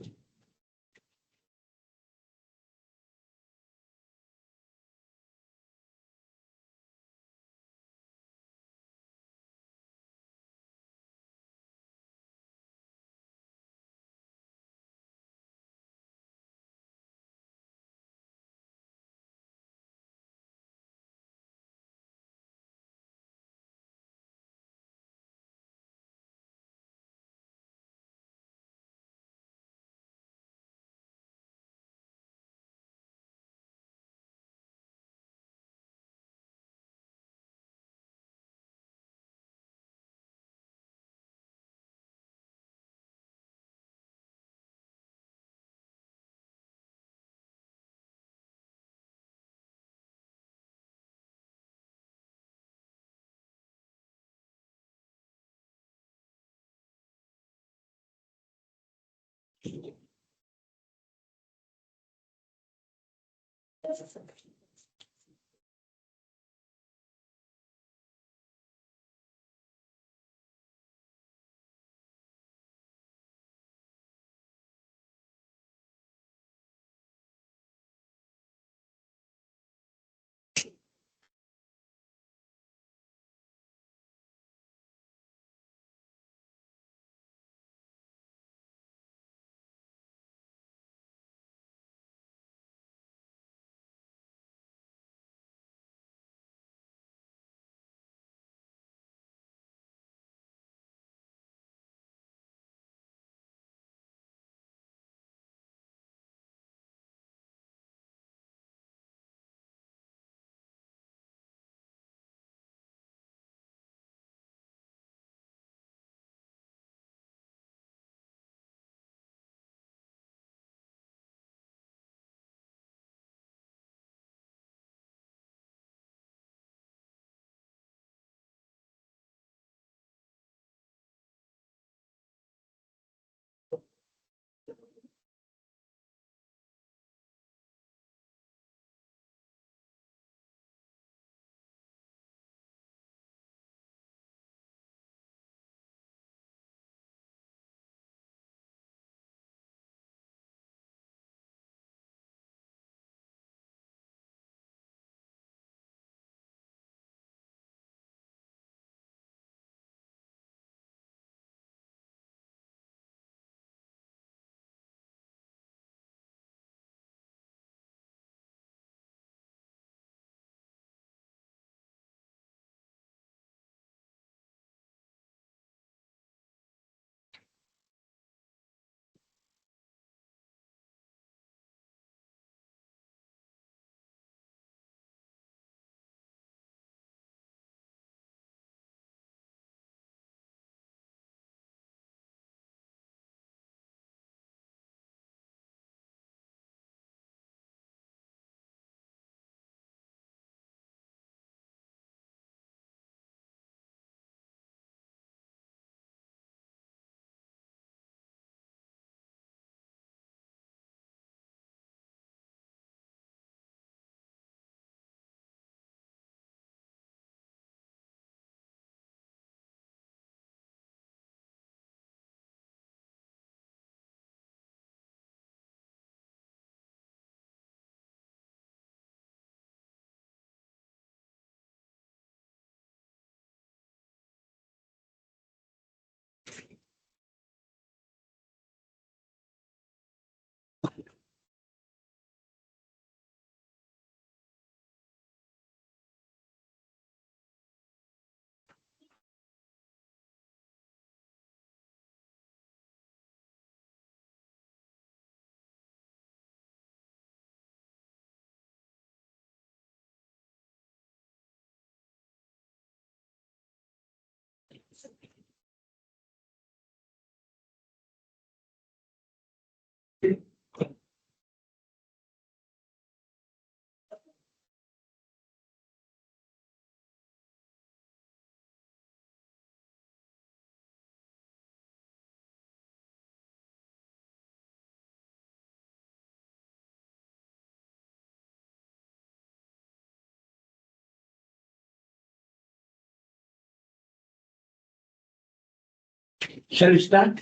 Shall we start?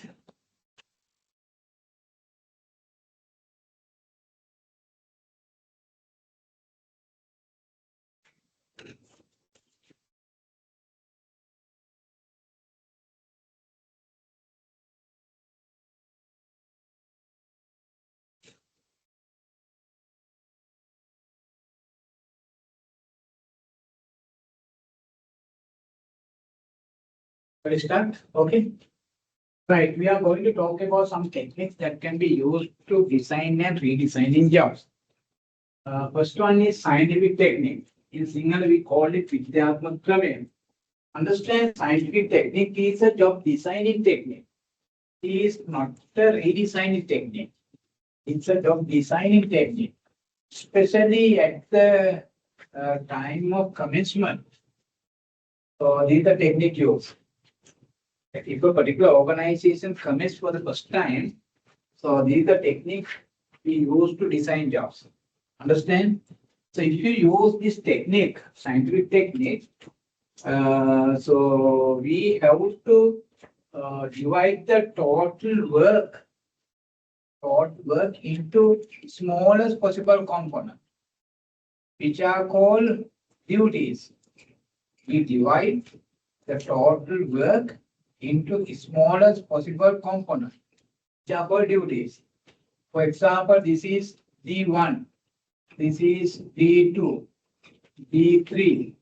Shall we start? Okay. Right. We are going to talk about some techniques that can be used to design and redesign in jobs. First one is scientific technique. In Sinhala, we call it Vidyatmak Kramen. Understand, scientific technique is a job designing technique. It is not a redesigning technique. It's a job designing technique, especially at the time of commencement. So, this is the technique used. If a particular organization commences for the first time, so this is the technique we use to design jobs. Understand? So, if you use this technique, scientific technique, so we have to divide the total work into smallest possible component, which are called duties. We divide the total work into smallest possible component, which are called duties. For example, this is D1, this is D2, D3,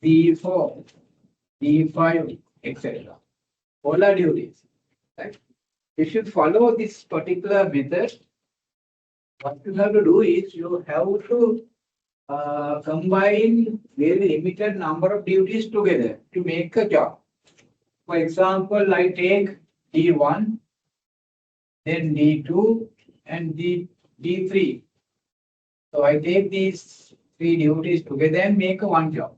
D4, D5, etc. All are duties. Right? If you follow this particular method, what you have to do is you have to combine very limited number of duties together to make a job. For example, I take D1, then D2, and D3. So I take these three duties together and make one job.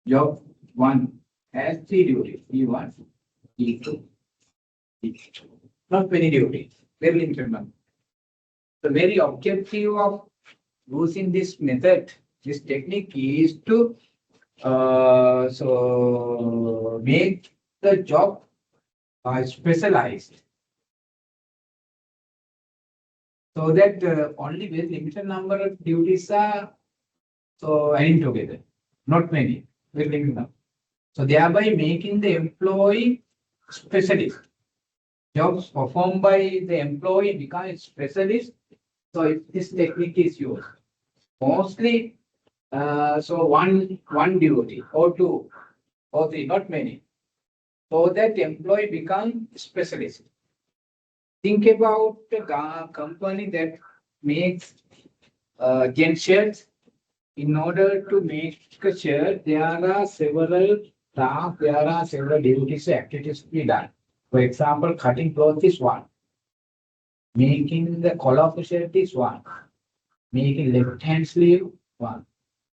Job 1 has three duties, D1, D2, D3. Not many duties, very limited number. The very objective of using this method, this technique is to make the job specialized, so that only very limited number of duties are adding together, not many, very limited number. So thereby making the employee specialist. Jobs performed by the employee become a specialist. So if this technique is used, mostly one duty or two or three, not many, so that employee become specialist. Think about a company that makes gen shirts. In order to make a shirt, there are several tasks, there are several duties, activities to be done. For example, cutting cloth is one. Making the collar of the shirt is one. Making left hand sleeve, one.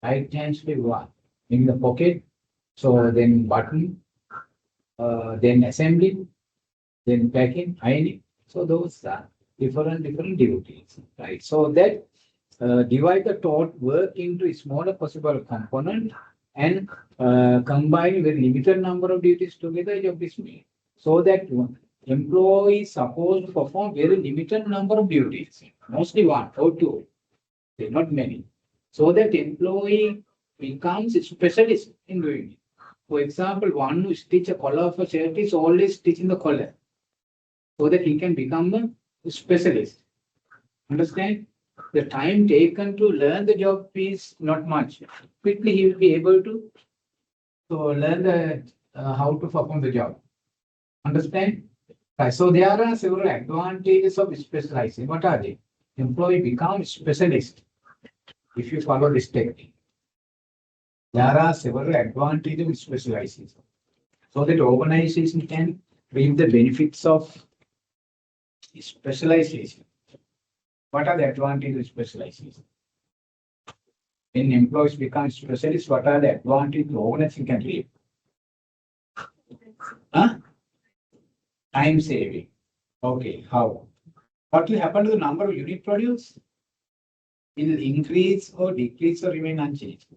Right hand sleeve, one. In the pocket, so then button, then assembly, then packing, ironing. So those are different duties, right? So that divide the total work into smaller possible component and combine very limited number of duties together, job is made. So that employee is supposed to perform very limited number of duties, mostly one or two, not many. So that employee becomes a specialist in doing it. For example, one who stitch a collar of a shirt is always stitching the collar, so that he can become a specialist. Understand? The time taken to learn the job is not much. Quickly he will be able to learn the how to perform the job. Understand? Right. So there are several advantages of specializing. What are they? Employee becomes specialist if you follow this technique. There are several advantages of specialization. So that organization can reap the benefits of specialization. What are the advantages of specialization? When employees become specialists, what are the advantages the organization can reap? Huh? Time saving. Okay, how? What will happen to the number of unit produced? Will increase or decrease or remain unchanged?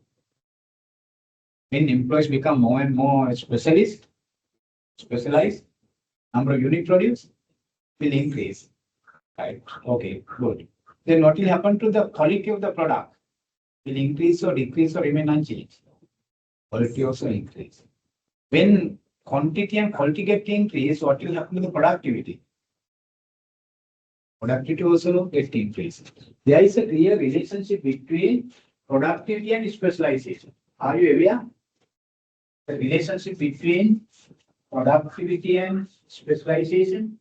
When employees become more and more specialized, number of unit produced will increase. Right. Okay, good. Then what will happen to the quality of the product? Will increase or decrease or remain unchanged? Quality also increase. When quantity and quality get increased, what will happen to the productivity? Productivity also get increased. There is a clear relationship between productivity and specialization. Are you aware? The relationship between productivity and specialization.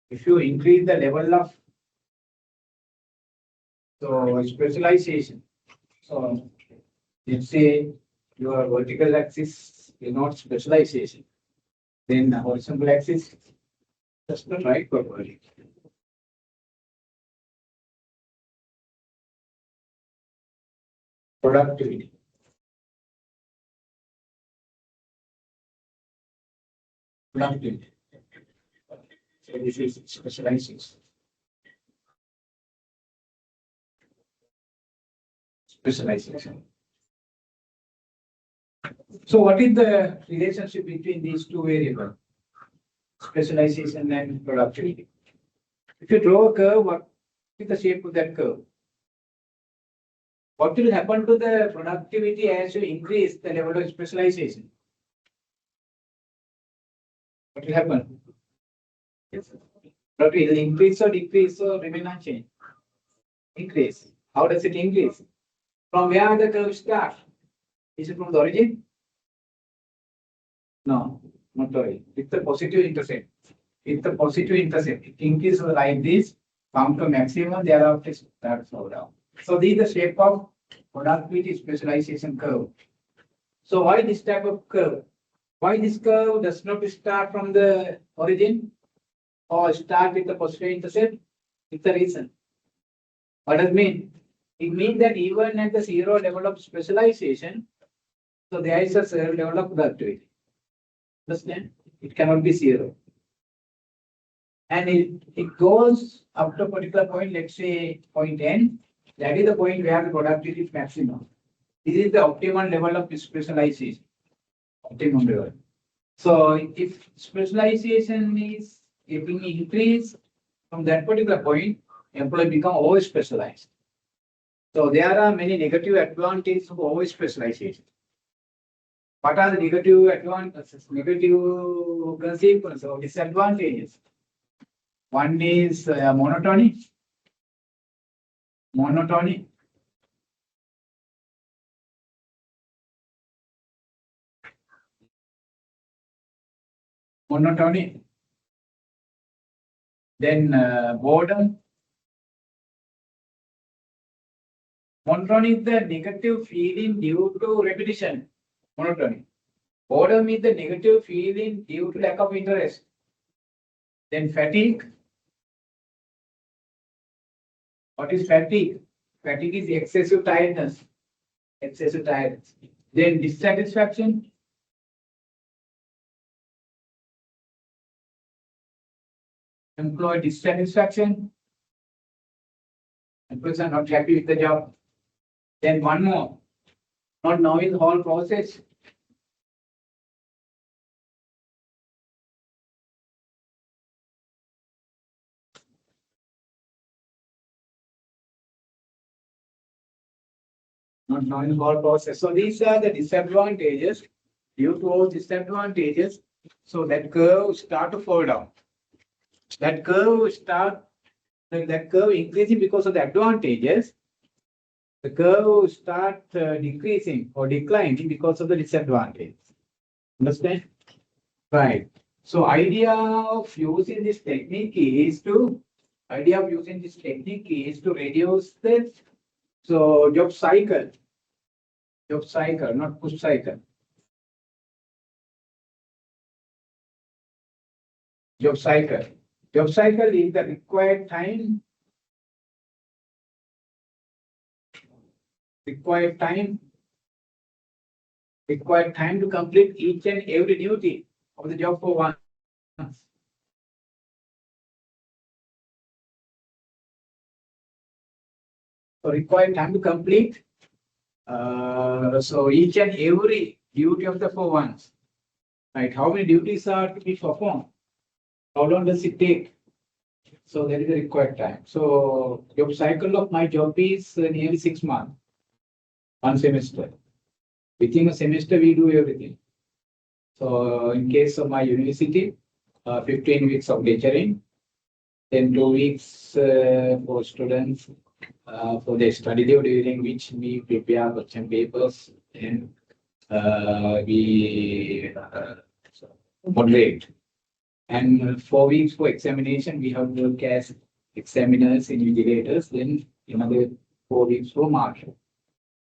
If you increase the level of specialization, so let's say your vertical axis is not specialization, then the horizontal axis does not right properly. Productivity. Productivity. So this is specialization. Specialization. So what is the relationship between these two variables? Specialization and productivity. If you draw a curve, what is the shape of that curve? What will happen to the productivity as you increase the level of specialization? What will happen? Productivity will increase or decrease or remain unchanged? Increase. How does it increase? From where the curve starts? Is it from the origin? No, not the origin. It's the positive intercept. It's the positive intercept. It increases like this, come to maximum, thereafter start slow down. So this is the shape of productivity specialization curve. So why this type of curve? Why this curve does not start from the origin or start with the positive intercept? It's the reason. What does it mean? It means that even at the zero level of specialization, so there is a zero level of productivity. Understand? It cannot be zero. And it goes up to a particular point, let's say point N. That is the point where the productivity is maximum. This is the optimal level of specialization. Optimum level. So if specialization is getting increased from that particular point, employee become over specialized. So there are many negative advantages of over specialization. What are the negative advantages? Negative consequences or disadvantages? One is monotony. Monotony. Monotony. Then boredom. Monotony is the negative feeling due to repetition. Monotony. Boredom is the negative feeling due to lack of interest. Then fatigue. What is fatigue? Fatigue is excessive tiredness. Excessive tiredness. Then dissatisfaction. Employee dissatisfaction. Employees are not happy with the job. Then one more. Not knowing the whole process. Not knowing the whole process. So these are the disadvantages. Due to all disadvantages, so that curve start to fall down. That curve increasing because of the advantages. The curve start decreasing or declining because of the disadvantage. Understand? Right. So idea of using this technique is to reduce the job cycle. Job cycle, not push cycle. Job cycle. Job cycle is the required time. Required time to complete each and every duty of the job for once. So required time to complete. So each and every duty of the for once. Right? How many duties are to be performed? How long does it take? So that is the required time. So job cycle of my job is nearly 6 months, 1 semester. Within a semester, we do everything. So in case of my university, 15 weeks of lecturing, then 2 weeks for students for the study leave, during which we prepare question papers and we moderate. And 4 weeks for examination, we have to work as examiners, invigilators, then another 4 weeks for marking.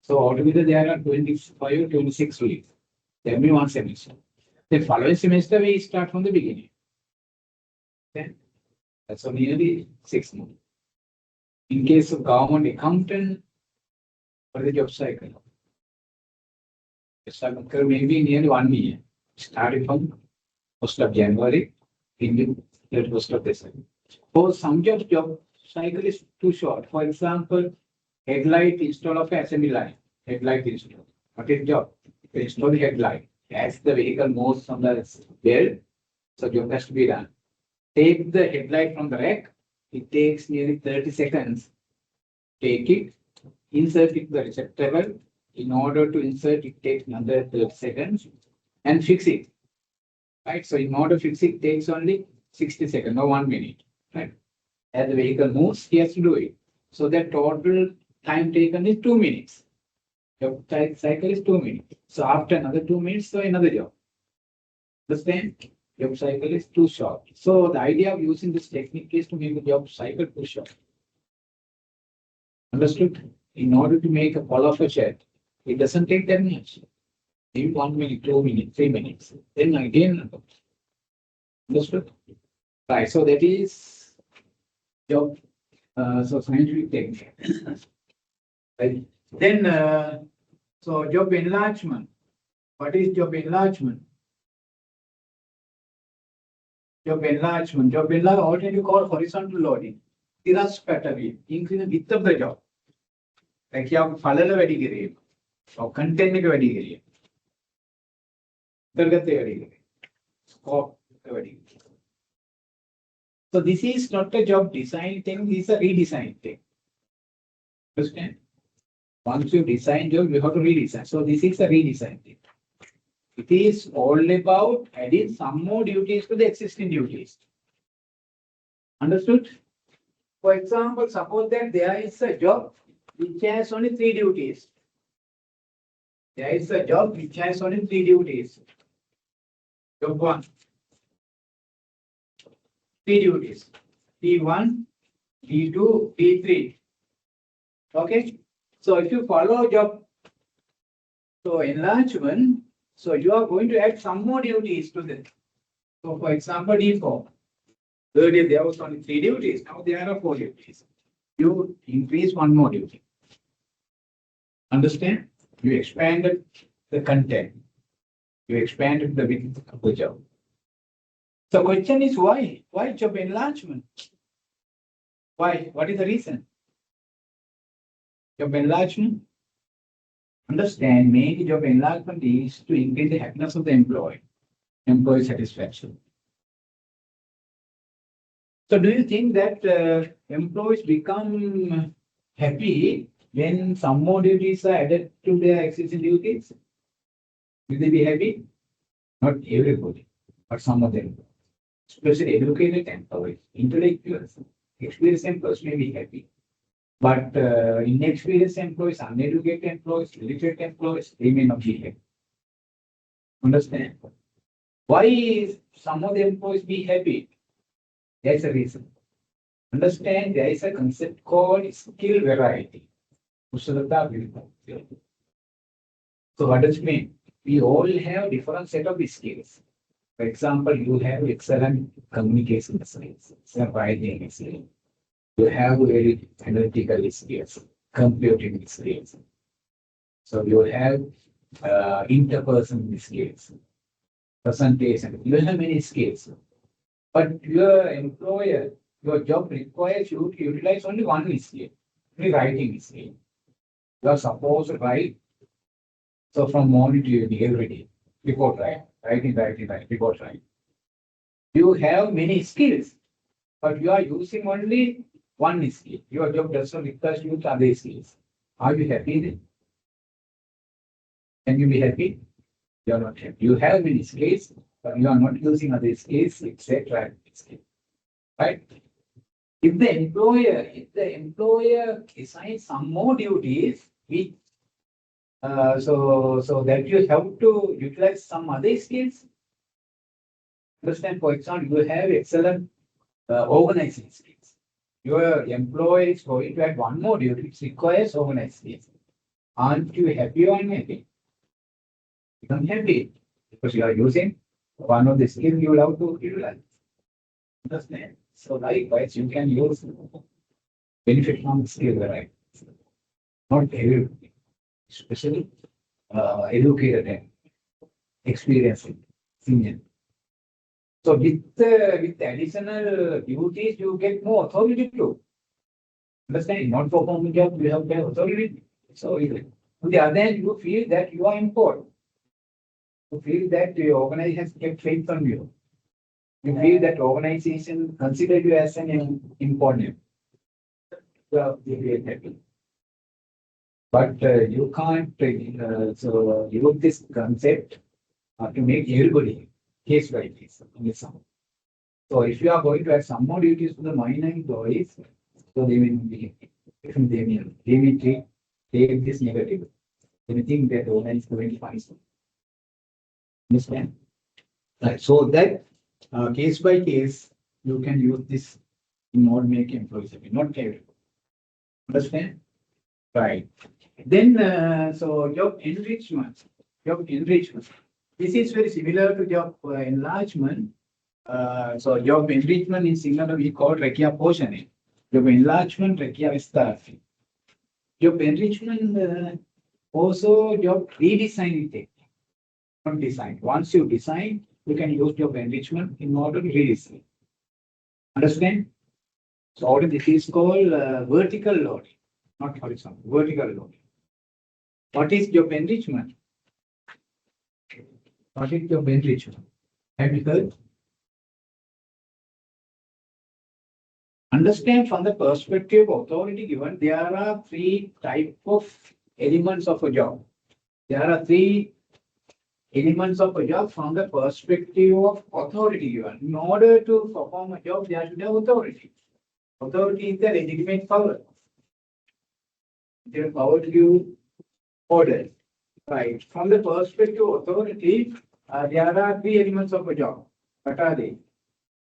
So altogether there are 25, 26 weeks. That means 1 semester. The following semester we start from the beginning. Then that's nearly 6 months. In case of government accountant, what is the job cycle? The cycle may be nearly 1 year, starting from 1st of January into 31st of December. For some jobs, job cycle is too short. For example, headlight install of assembly line. Headlight install. What is job? To install the headlight. As the vehicle moves on the belt, so job has to be done. Take the headlight from the rack. It takes nearly 30 seconds. Take it, insert it to the receptacle. In order to insert, it takes another 30 seconds and fix it. Right? So in order to fix it, takes only 60 seconds or 1 minute. Right? As the vehicle moves, he has to do it. So the total time taken is 2 minutes. Job cycle is 2 minutes. So after another 2 minutes, so another job. Understand? Job cycle is too short. So the idea of using this technique is to make the job cycle too short. Understood? In order to make a call of a chat, it doesn't take that much. Maybe 1 minute, 2 minutes, 3 minutes. Then again, understood? Right. So that is job. So scientific technique. Right. Then, so job enlargement. What is job enlargement? Job enlargement. Job enlargement, already called horizontal loading. Thrust pattern, increase the width of the job. Like you have falala වැඩි කිරීම. Or content එක වැඩි කිරීම. අන්තර්ගතය වැඩි කිරීම. Scope වැඩි කිරීම. So this is not a job design thing, this is a redesign thing. Understand? Once you design job, you have to redesign. So this is a redesign thing. It is all about adding some more duties to the existing duties. Understood? For example, suppose that there is a job which has only 3 duties. There is a job which has only 3 duties. Job 1. 3 duties. T1, T2, T3. Okay? So if you follow job, so enlargement, so you are going to add some more duties to this. So for example, D4. Earlier there was only 3 duties, now there are 4 duties. You increase 1 more duty. Understand? You expanded the content. You expanded the width of the job. So question is why? Why job enlargement? Why? What is the reason? Job enlargement? Understand, main job enlargement is to increase the happiness of the employee satisfaction. So do you think that employees become happy when some more duties are added to their existing duties? Will they be happy? Not everybody, but some of them. Especially educated employees, intellectuals, experienced employees may be happy. But inexperienced employees, uneducated employees, illiterate employees, they may not be happy. Understand? Why some of the employees be happy? There's a reason. Understand, there is a concept called skill variety. So what does it mean? We all have different set of skills. For example, you have excellent communication skills, excellent writing skills. You have very analytical skills, computing skills. So you have interpersonal skills, presentation. You have many skills. But your employer, your job requires you to utilize only one skill, only writing skill. You are supposed to write. So from morning to evening, every day, report write, writing, report write. You have many skills, but you are using only one skill. Your job does not require you to other skills. Are you happy then? Can you be happy? You are not happy. You have many skills, but you are not using other skills except writing skill. Right? If the employer assigns some more duties, which so that you have to utilize some other skills. Understand, for example, you have excellent organizing skills. Your employer is going to add one more duty, which requires organizing skills. Aren't you happy or unhappy? Become happy because you are using one of the skills you have to utilize. Understand? So likewise, you can use benefit from the skill, right? Not everybody, especially educated and experienced senior. So with additional duties, you get more authority too. Understand? Not performing job, you have authority. So on the other hand, you feel that you are important. You feel that the organization has kept faith on you. You feel that organization consider you as an important. So you feel happy. But you can't use this concept to make everybody case by case. So if you are going to add some more duties to the minor employees, so they may take this negative. They may think that the owner is going to find something. Understand? Right. So that case by case, you can use this in order to make employees happy, not everybody. Understand? Right. Then, so job enrichment. Job enrichment. This is very similar to job enlargement. So job enrichment in Singapore we call Rekia portioning. Job enlargement, Rekia Vistarfi. Job enrichment also job redesigning technique. Not design. Once you design, you can use job enrichment in order to redesign. Understand? So all this is called vertical loading, not horizontal, vertical loading. What is job enrichment? What is job enrichment? Have you heard? Understand from the perspective of authority given, there are three types of elements of a job. There are three elements of a job from the perspective of authority given. In order to perform a job, there should have authority. Authority is the legitimate power. Their power to give orders. Right. From the perspective of authority, there are three elements of a job. What are they?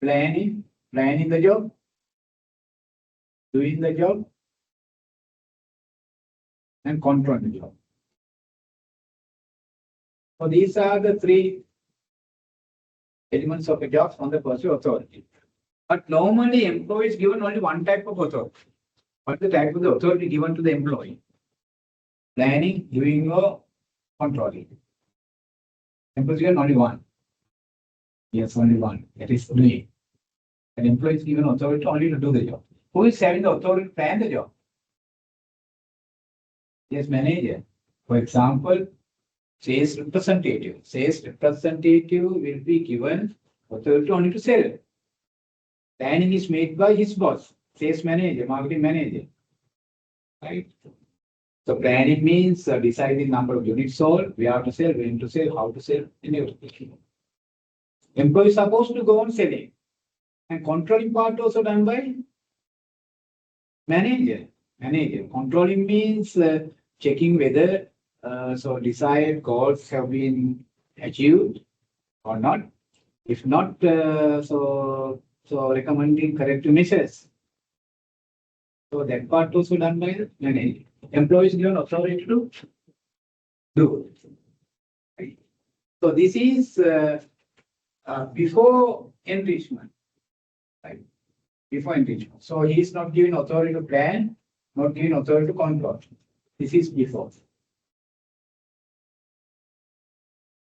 Planning the job, doing the job, and controlling the job. So these are the three elements of a job from the perspective of authority. But normally employee is given only one type of authority. What is the type of the authority given to the employee? Planning, doing, or controlling. Employee is given only one. Yes, only one. That is doing. An employee is given authority only to do the job. Who is having the authority to plan the job? Yes, manager. For example, sales representative. Sales representative will be given authority only to sell. Planning is made by his boss, sales manager, marketing manager. Right? So planning means deciding number of units sold, where to sell, when to sell, how to sell, and everything. Employee is supposed to go on selling. And controlling part also done by manager. Controlling means checking whether desired goals have been achieved or not. If not, so recommending corrective measures. So that part also done by the manager. Employees given authority to do. So this is before enrichment, right? Before enrichment. So he is not given authority to plan, not given authority to control. This is before.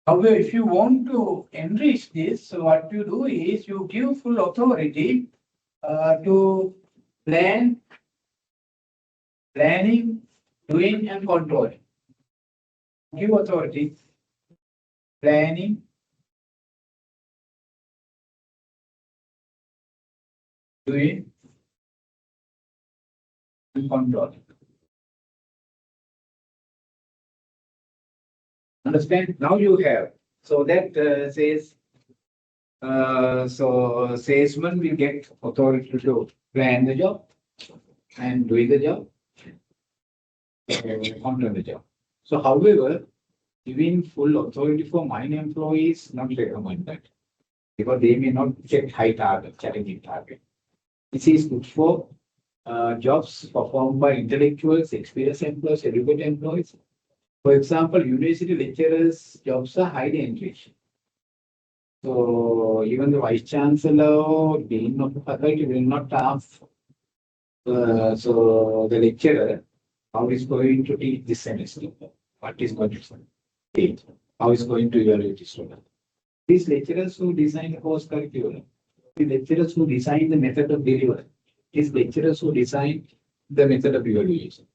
However, if you want to enrich this, so what you do is you give full authority to planning, doing, and controlling. Give authority, planning, doing, and controlling. Understand? Now you have. So that says, so salesman will get authority to plan the job and doing the job, control the job. So, however, giving full authority for mine employees not recommended because they may not get high target, challenging target. This is good for jobs performed by intellectuals, experienced employees, educated employees. For example, university lecturers' jobs are highly enriched. So even the vice chancellor, dean of the faculty will not ask so the lecturer how is going to teach this semester, what is going to teach, how is going to evaluate the student. These lecturers who design the course curriculum, the lecturers who design the method of delivery, these lecturers who design the method of evaluation.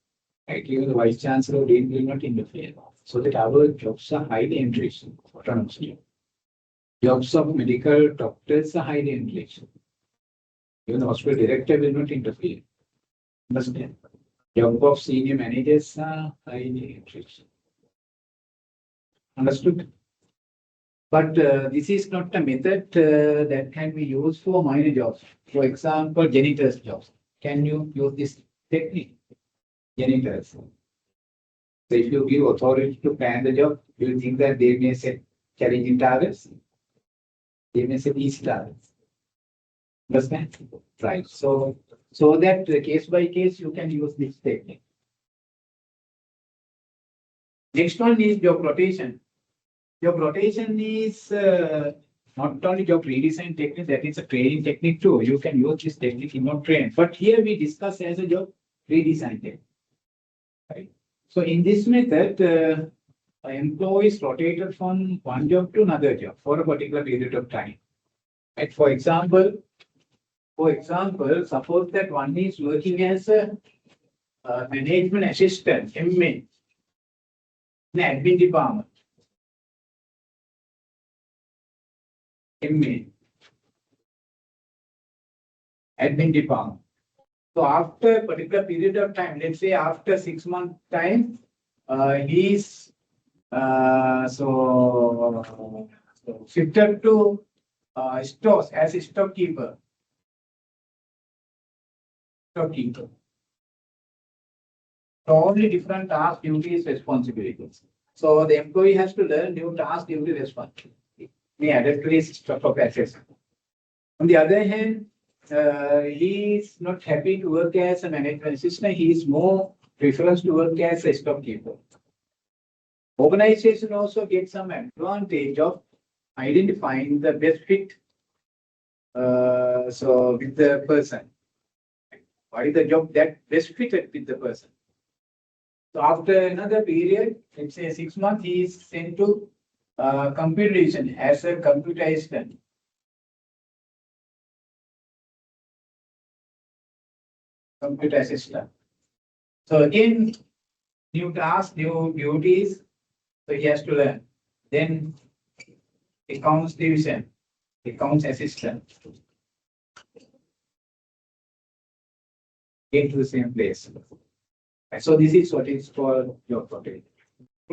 Right? Even the vice chancellor dean will not interfere. So that our jobs are highly enriched, autonomously. Jobs of medical doctors are highly enriched. Even the hospital director will not interfere. Understand? Job of senior managers are highly enriched. Understood? But this is not a method that can be used for minor jobs. For example, janitors' jobs. Can you use this technique? Janitors. So if you give authority to plan the job, do you think that they may set challenging targets? They may set easy targets. Understand? Right. So that case by case you can use this technique. Next one is job rotation. Job rotation is not only job redesign technique, that is a training technique too. You can use this technique in your training. But here we discuss as a job redesign technique. Right? So in this method, employees rotated from one job to another job for a particular period of time. Right? For example, suppose that one is working as a management assistant, MA, in the admin department. MA, admin department. So after a particular period of time, let's say after 6 months time, he is shifted to stores as a stockkeeper. So only different task, duties, responsibilities. So the employee has to learn new task, duty, responsibility. May adapt to his stock of assets. On the other hand, he is not happy to work as a management assistant. He is more prefers to work as a stockkeeper. Organization also gets some advantage of identifying the best fit. With the person, what is the job that best fitted with the person? So after another period, let's say 6 months, he is sent to computer vision as a computer assistant. Computer assistant. So again, new tasks, new duties. So he has to learn. Then accounts division, accounts assistant. Get to the same place. So this is what is called job rotation.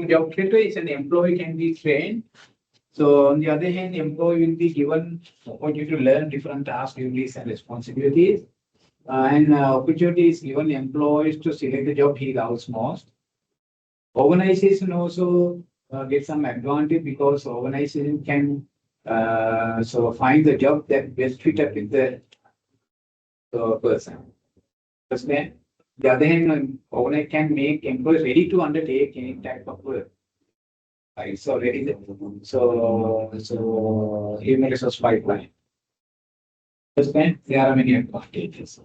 Job rotation is an employee can be trained. So on the other hand, the employee will be given opportunity to learn different tasks, duties, and responsibilities. And opportunity is given employees to select the job he loves most. Organization also get some advantage because organization can find the job that best fitted with the person. Understand? The other hand, organization can make employees ready to undertake any type of work. Right. So ready. So human resource pipeline. Understand? There are many advantages.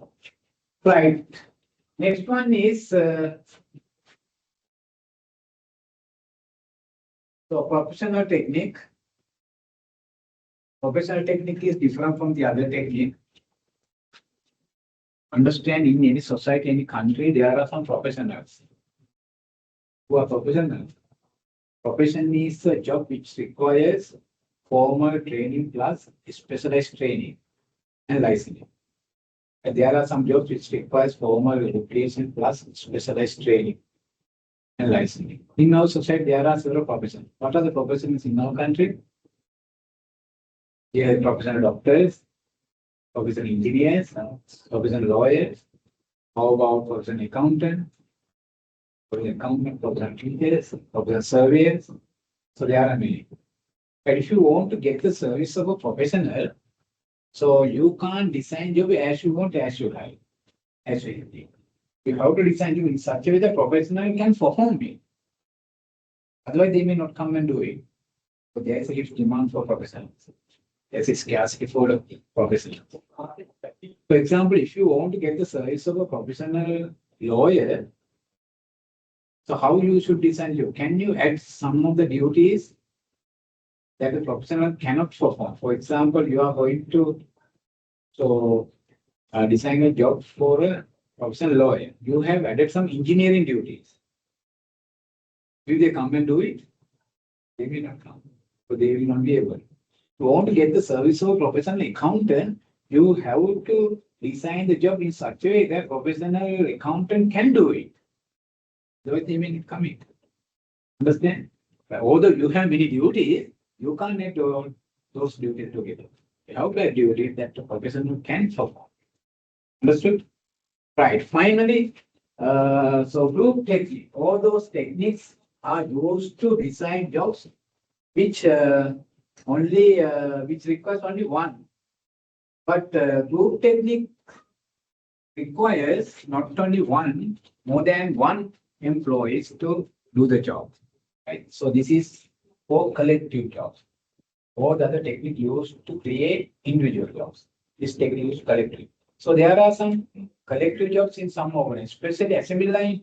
Right. Next one is so professional technique. Professional technique is different from the other technique. Understand in any society, any country, there are some professionals who are professionals. Profession is a job which requires formal training plus specialized training and licensing. And there are some jobs which requires formal education plus specialized training and licensing. In our society, there are several professions. What are the professions in our country? There are professional doctors, professional engineers, professional lawyers. How about professional accountant? Professional teachers, professional surveyors. So there are many. But if you want to get the service of a professional, so you can't design job as you want, as you like, as you think. You have to design job in such a way that professional can perform it. Otherwise, they may not come and do it. So there is a huge demand for professionals. There's a scarcity for the professionals. For example, if you want to get the service of a professional lawyer, so how you should design job? Can you add some of the duties that the professional cannot perform? For example, you are going to design a job for a professional lawyer. You have added some engineering duties. Will they come and do it? They may not come. So they will not be able. To want to get the service of a professional accountant, you have to design the job in such a way that professional accountant can do it. Otherwise, they may not come in. Understand? But although you have many duties, you can't add all those duties together. You have to add duties that the professional can perform. Understood? Right. Finally, so group technique. All those techniques are used to design jobs which which requires only one. But group technique requires not only one, more than one employees to do the job. Right. So this is for collective jobs. All the other technique used to create individual jobs. This technique is collective. So there are some collective jobs in some organizations, especially assembly line.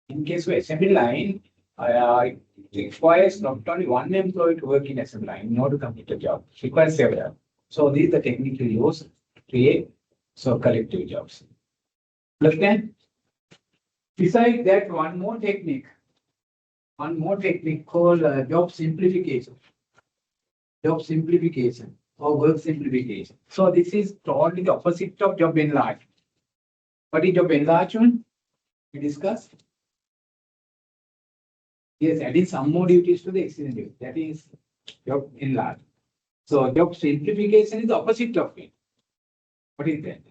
In case of assembly line, it requires not only one employee to work in assembly line in order to complete the job. It requires several. So these are the technique we use to create collective jobs. Understand? Besides that, one more technique called job simplification. Job simplification or work simplification. So this is totally the opposite of job enlargement. What is job enlargement? We discussed. Yes, adding some more duties to the existing duties. That is job enlargement. So job simplification is the opposite of it. What is that?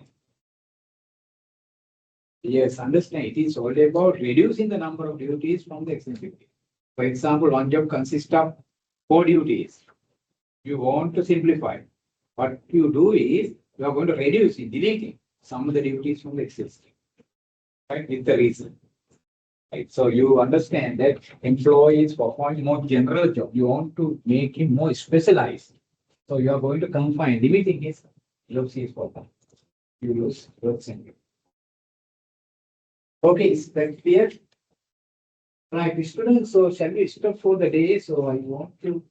Yes, understand. It is all about reducing the number of duties from the existing duties. For example, one job consists of 4 duties. You want to simplify. What you do is you are going to reduce it, deleting some of the duties from the existing. Right? With the reason. Right. So you understand that employees performing more general job. You want to make him more specialized. So you are going to confine, limiting his job is performed. You use work simple. Okay, is that clear? Right, students. So shall we stop for the day? So I want to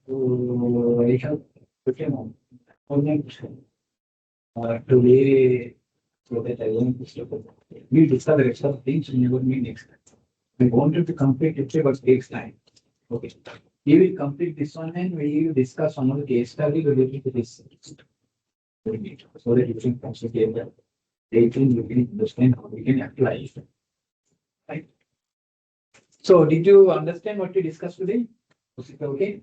I have put today so that I want to stop. We discuss the rest of things when you will meet next time. I wanted to complete it, but it takes time. Okay. We will complete this one and we will discuss some of the case study related to this. So that you can concentrate that. They can you can understand how we can apply it. Right. So did you understand what we discussed today? Was it okay?